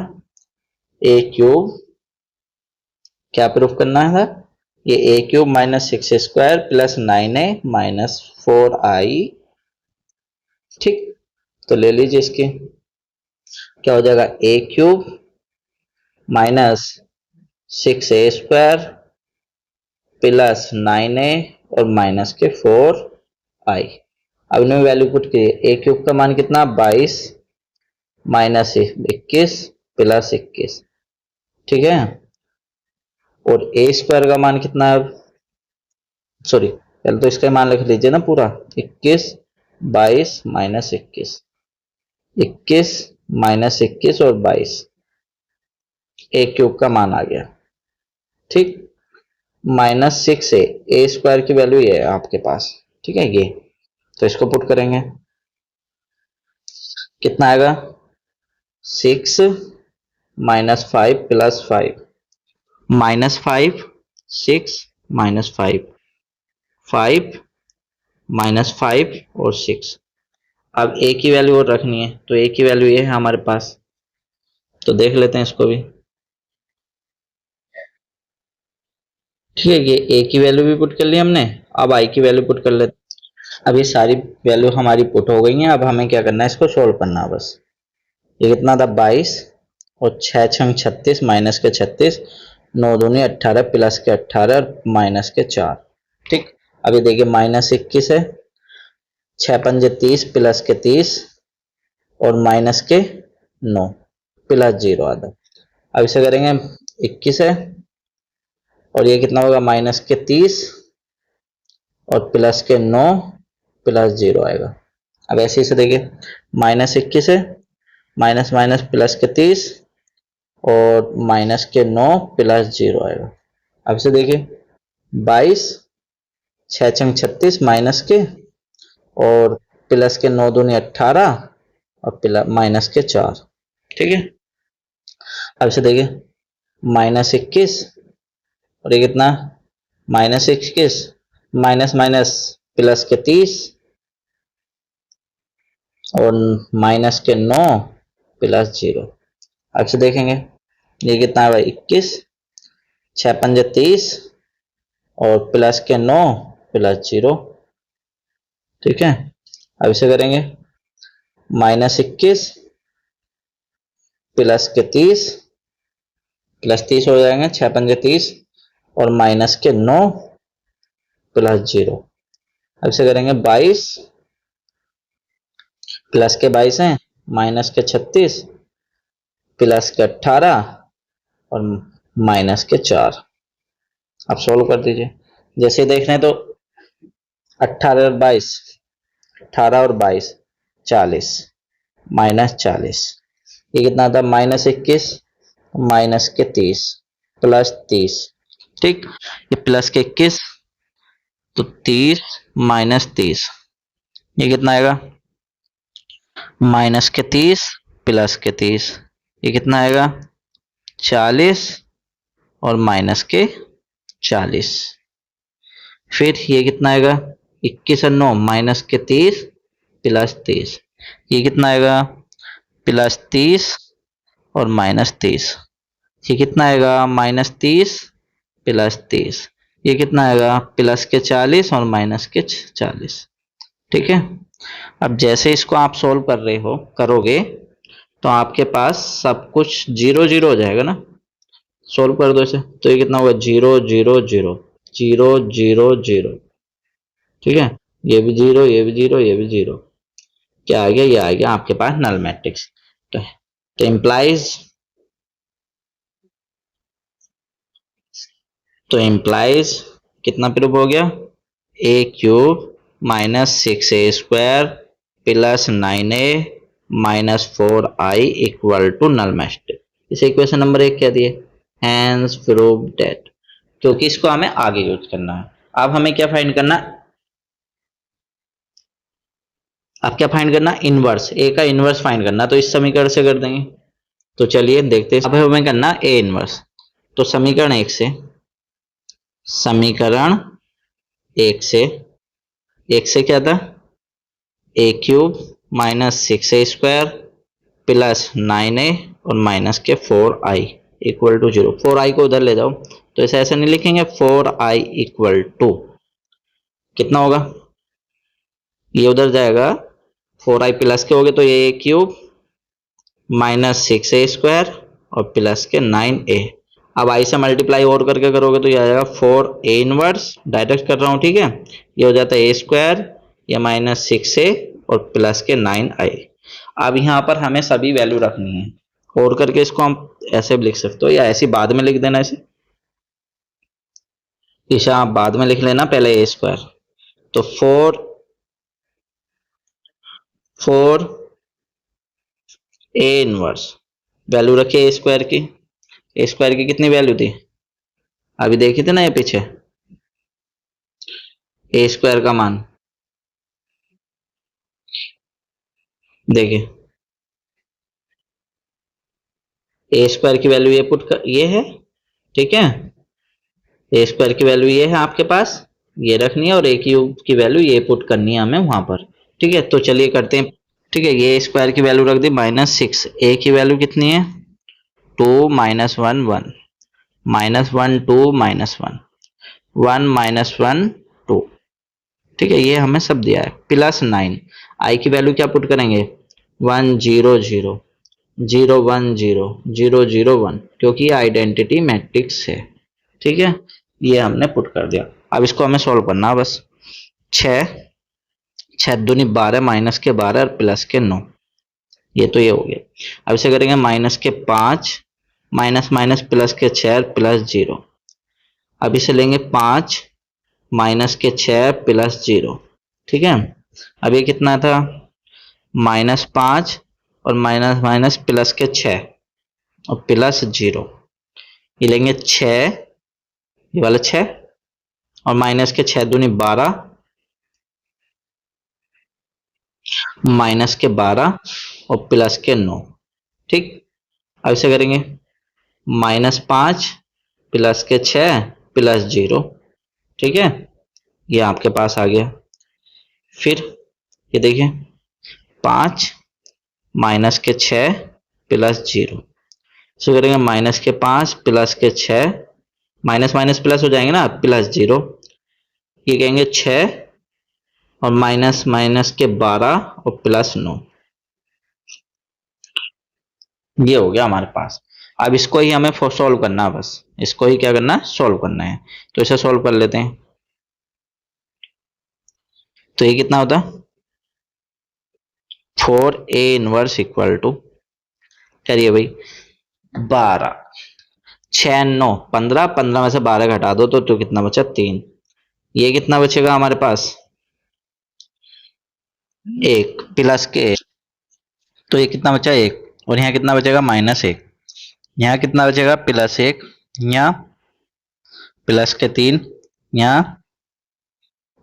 ए क्यूब, क्या प्रूफ करना था, ये A cube minus 6 square plus 9a minus 4i, ठीक। तो ले लीजिए इसकी, क्या हो जाएगा A cube minus 6a square plus 9a और माइनस के 4i। अब इनमें वैल्यू पुट कीजिए, ए क्यूब का मान कितना 22 माइनस 21 प्लस 21, ठीक है, और ए स्क्वायर का मान कितना है, सॉरी पहले तो इसका मान लिख लीजिए ना पूरा, 21 22 माइनस 21 21 माइनस 21 और 22, ए क्यूब का मान आ गया, ठीक। माइनस 6 ए स्क्वायर की वैल्यू ये है आपके पास, ठीक है, ये तो इसको पुट करेंगे, कितना आएगा 6 minus 5 plus 5, minus 5 6 minus 5 5 minus 5 और 6। अब ए की वैल्यू और रखनी है, तो ए की वैल्यू ये है हमारे पास, तो देख लेते हैं इसको भी, ठीक है। ये ए की वैल्यू भी पुट कर ली हमने, अब आई की वैल्यू पुट कर लेते। अब ये सारी वैल्यू हमारी पुट हो गई हैं, अब हमें क्या करना है, इसको सोल्व करना है बस। ये कितना था 22 और 6 छंग 36 माइनस के 36, 9 दूनी 18 प्लस के 18 और माइनस के 4, ठीक। अभी देखिए माइनस 21 है, 6 पंजे 30 प्लस के 30 और माइनस के 9 प्लस 0 आधा। अब इसे करेंगे 21 है और ये कितना होगा माइनस के 30 और प्लस के 9 प्लस 0 आएगा। अब ऐसे ही से देखिए माइनस 21 है माइनस माइनस प्लस के 30 और माइनस के 9 प्लस 0 आएगा। अब से देखिए 22, 6 छंग 36 माइनस के और प्लस के 9 दूनी 18 और प्लस माइनस के 4। ठीक है, अब से देखिए -21 और ये कितना -21 माइनस माइनस प्लस के 30 और माइनस के 9 प्लस 0। अब से देखेंगे ये कितना है भाई 21, 6 पंजे 30 और प्लस के 9 प्लस 0। ठीक है, अब इसे करेंगे -21 प्लस के 30 प्लस 30 हो जाएंगे 6 पंजे 30 और माइनस के 9 प्लस 0। अब इसे करेंगे 22 प्लस के 22 हैं माइनस के 36 प्लस के 18 और माइनस के 4। अब सोल्व कर दीजिए। जैसे देख रहे हैं तो 18 और 22, 18 और 22 40 -40। ये कितना था -21 माइनस के 30 प्लस 30। ठीक, ये प्लस के 21 तो 30 माइनस 30 ये कितना आएगा माइनस के 30 प्लस के 30 ये कितना आएगा 40 और माइनस के 40। फिर ये कितना आएगा 21 और 9 माइनस के 30 प्लस 30 ये कितना आएगा प्लस 30 और माइनस 30 ये कितना आएगा -30 प्लस 30 ये कितना आएगा प्लस के 40 और माइनस के 40। ठीक है, अब जैसे इसको आप सोल्व कर रहे हो करोगे तो आपके पास सब कुछ 0 0 हो जाएगा ना। सोल्व कर दो इसे तो ये कितना होगा 0 0 0 0 0 0। ठीक है, ये भी 0 ये भी 0 ये भी 0। क्या आ गया ये आ गया आपके पास नल मैट्रिक्स। तो इम्प्लाइज कितना प्रूफ हो गया a³ -6a² plus 9a -4i equal to null matrix. इसे इक्वेशन नंबर 1 कह दिए। हैंस प्रूव दैट, क्योंकि इसको हमें आगे यूज करना है। अब हमें क्या फाइंड करना, अब क्या फाइंड करना इनवर्स, ए का इनवर्स फाइंड करना। तो इस समीकरण से कर देंगे। तो चलिए देखते हैं। अब हमें करना ए इनवर्स। तो समीकरण 1 से क्या था a³ -6a² प्लस 9a और माइनस के 4i इक्वल टू 0। 4i को उधर ले जाओ तो इसे ऐसे नहीं लिखेंगे 4i इक्वल टू कितना होगा, ये उधर जाएगा 4i प्लस के हो गए तो ये a³ -6a² और प्लस के 9a। अब i से मल्टीप्लाई और करके करोगे तो ये आ जाएगा 4a इनवर्स। डायरेक्ट कर रहा हूं, ठीक है। ये हो जाता है a² या -6a और प्लस के 9i। अब यहाँ पर हमें सभी वैल्यू रखनी है और करके इसको हम ऐसे भी लिख सकते हो या ऐसे बाद में लिख देना। ऐसे ईशा आप बाद में लिख लेना, पहले a²। तो 4 a इनवर्स वैल्यू रखिए a² की। a² की कितनी वैल्यू थी अभी देखी थी ना ये पीछे, a² का मान देखिए a² की वैल्यू ये है, ठीक है। a² की वैल्यू ये है आपके पास, ये रखनी है और a³ की वैल्यू ये पुट करनी है हमें वहां पर, ठीक है। तो चलिए करते हैं, ठीक है। ये a² की वैल्यू रख दी -6, a की वैल्यू कितनी है 2 -1 1 -1 2 -1 1 -1 2, ठीक है। ये हमें सब दिया है प्लस 9। i की वैल्यू क्या पुट करेंगे 1 0 0 0 1 0 0 0 1, क्योंकि ये आइडेंटिटी मैट्रिक्स है, ठीक है। ये हमने पुट कर दिया। अब इसको हमें सॉल्व करना है बस। 6 दूनी 12 माइनस के 12 और प्लस के 9, ये तो ये हो गया। अब इसे करेंगे -5 माइनस माइनस प्लस के 6 प्लस 0। अब इसे लेंगे 5 माइनस के 6 प्लस 0, ठीक है। अब ये कितना था -5 और माइनस माइनस प्लस के 6 और प्लस 0। ये लेंगे 6, ये वाला 6 और माइनस के 6 दूनी 12, माइनस के 12 और प्लस के 9। ठीक, अब इसे करेंगे -5 प्लस के 6 प्लस 0। ठीक है, ये आपके पास आ गया। फिर ये देखिए 5 माइनस के 6 प्लस 0। इसको करेंगे माइनस के 5 प्लस के 6, माइनस माइनस प्लस हो जाएंगे ना, प्लस 0। ये कहेंगे 6 और माइनस माइनस के 12 और प्लस 9। ये हो गया हमारे पास। अब इसको ही हमें सॉल्व करना है, बस इसको ही क्या करना है, सॉल्व करना है। तो इसे सॉल्व कर लेते हैं। तो ये कितना होता है 4a इनवर्स इक्वल टू, करिए भाई 12, 6 9 15, 15 में से 12 घटा दो तो कितना बचा 3। ये कितना बचेगा हमारे पास 1 प्लस के, तो ये कितना बचा 1 और यहाँ कितना बचेगा -1। यहाँ कितना बचेगा +1, यहाँ प्लस के 3, यहाँ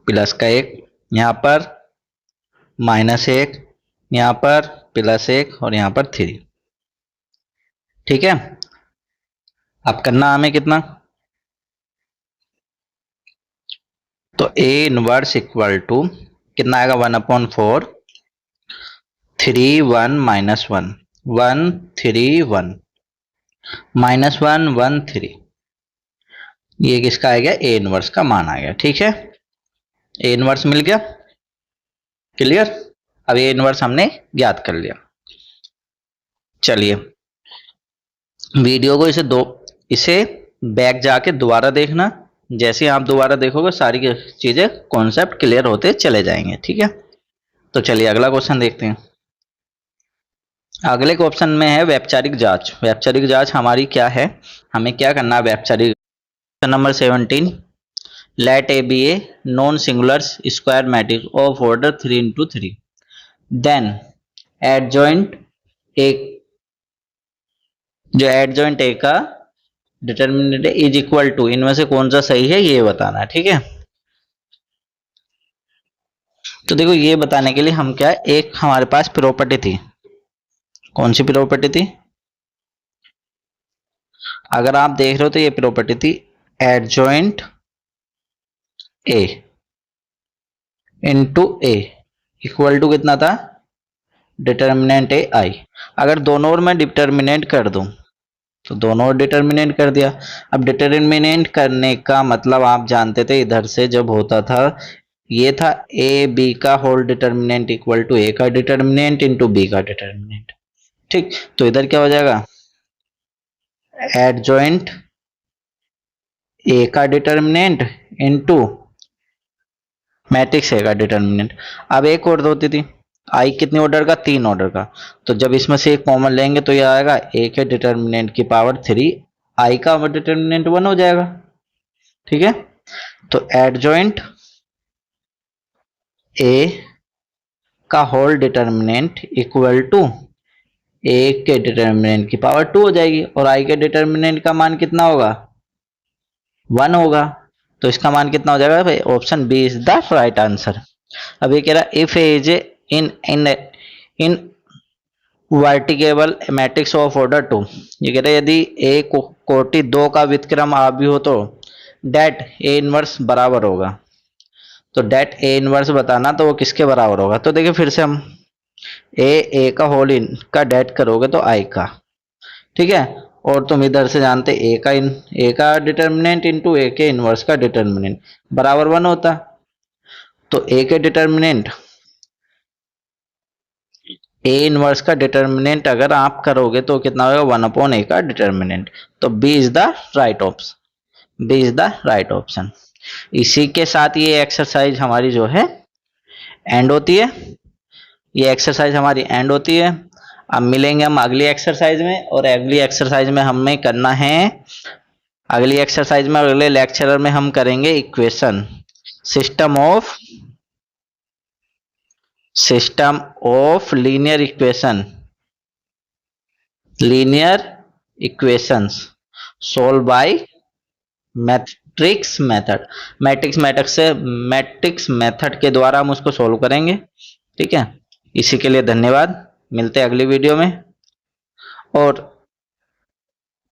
प्लस का 1, यहाँ पर -1, यहाँ पर +1 और यहाँ पर 3। ठीक है, अब करना हमें कितना, तो a इनवर्स इक्वल टू कितना आएगा 1/4, 3 1 -1 1 3 1 -1 1 3। ये किसका आ गया, a इनवर्स का मान आ गया। ठीक है, a इनवर्स मिल गया, क्लियर। अब a इनवर्स हमने ज्ञात कर लिया। चलिए वीडियो को इसे बैक जाके दोबारा देखना। जैसे आप दोबारा देखोगे सारी चीजें कॉन्सेप्ट क्लियर होते चले जाएंगे। ठीक है, तो चलिए अगला क्वेश्चन देखते हैं। अगले क्वेश्चन में है वैपचारिक जांच। वैपचारिक जांच हमारी क्या है, हमें क्या करना है वैपचारिक। Question number 17, let A B A non singular square matrix of order 3×3, then adjoint A, जो एडजॉइंट ए का डिटर्मिनेंट इज इक्वल टू, इनमें से कौन सा सही है ये बताना है। ठीक है, तो देखो ये बताने के लिए हम क्या, एक हमारे पास प्रॉपर्टी थी। कौन सी प्रॉपर्टी थी, अगर आप देख रहे हो तो ये प्रॉपर्टी थी adjoint A into A equal to कितना था, डिटर्मिनेंट ए आई। अगर दोनों ओर मैं डिटर्मिनेंट कर दूं तो दोनों ओर डिटर्मिनेंट कर दिया। अब डिटर्मिनेंट करने का मतलब आप जानते थे इधर से जब होता था ये था ए बी का whole determinant equal to A का डिटर्मिनेंट इंटू बी का डिटर्मिनेंट। ठीक, तो इधर क्या हो जाएगा एडजॉइंट ए का डिटर्मिनेंट इंटू मैट्रिक्स ए का डिटर्मिनेंट। अब एक और होती थी आई कितने ऑर्डर का, 3 ऑर्डर का। तो जब इसमें से एक कॉमन लेंगे तो ये आएगा ए के डिटर्मिनेंट की पावर 3, आई का डिटर्मिनेंट 1 हो जाएगा। ठीक है, तो एडजॉइंट ए का होल डिटर्मिनेंट इक्वल टू ए के डिटर्मिनेंट की पावर 2 हो जाएगी और आई के डिटर्मिनेंट का मान कितना होगा 1 होगा। तो इसका मान कितना हो जाएगा भाई, option B is the right answer. अब ये कह रहा है if A is in in invertible matrix of order 2, ये कह रहे हैं यदि ए कोटि 2 का व्युत्क्रम भी हो तो डेट ए इनवर्स बराबर होगा। तो डेट ए इनवर्स बताना तो वो किसके बराबर होगा, तो देखिए फिर से हम ए का होल इन का डेट करोगे तो आई का। ठीक है, और तुम इधर से जानते ए का डिटर्मिनेंट इंटू ए के इनवर्स का डिटर्मिनेंट बराबर 1 होता। तो ए के डिटर्मिनेंट ए इनवर्स का डिटर्मिनेंट अगर आप करोगे तो कितना होगा 1/a का डिटर्मिनेंट। तो B is the right option, B is the right option. इसी के साथ ये एक्सरसाइज हमारी जो है एंड होती है, ये एक्सरसाइज हमारी एंड होती है। अब मिलेंगे हम अगली एक्सरसाइज में, और अगली एक्सरसाइज में हमें करना है, अगली एक्सरसाइज में अगले लेक्चर में हम करेंगे equation system of linear equation linear equations solve by matrix method. Matrix method के द्वारा हम उसको सोल्व करेंगे। ठीक है, इसी के लिए धन्यवाद। मिलते हैं अगली वीडियो में। और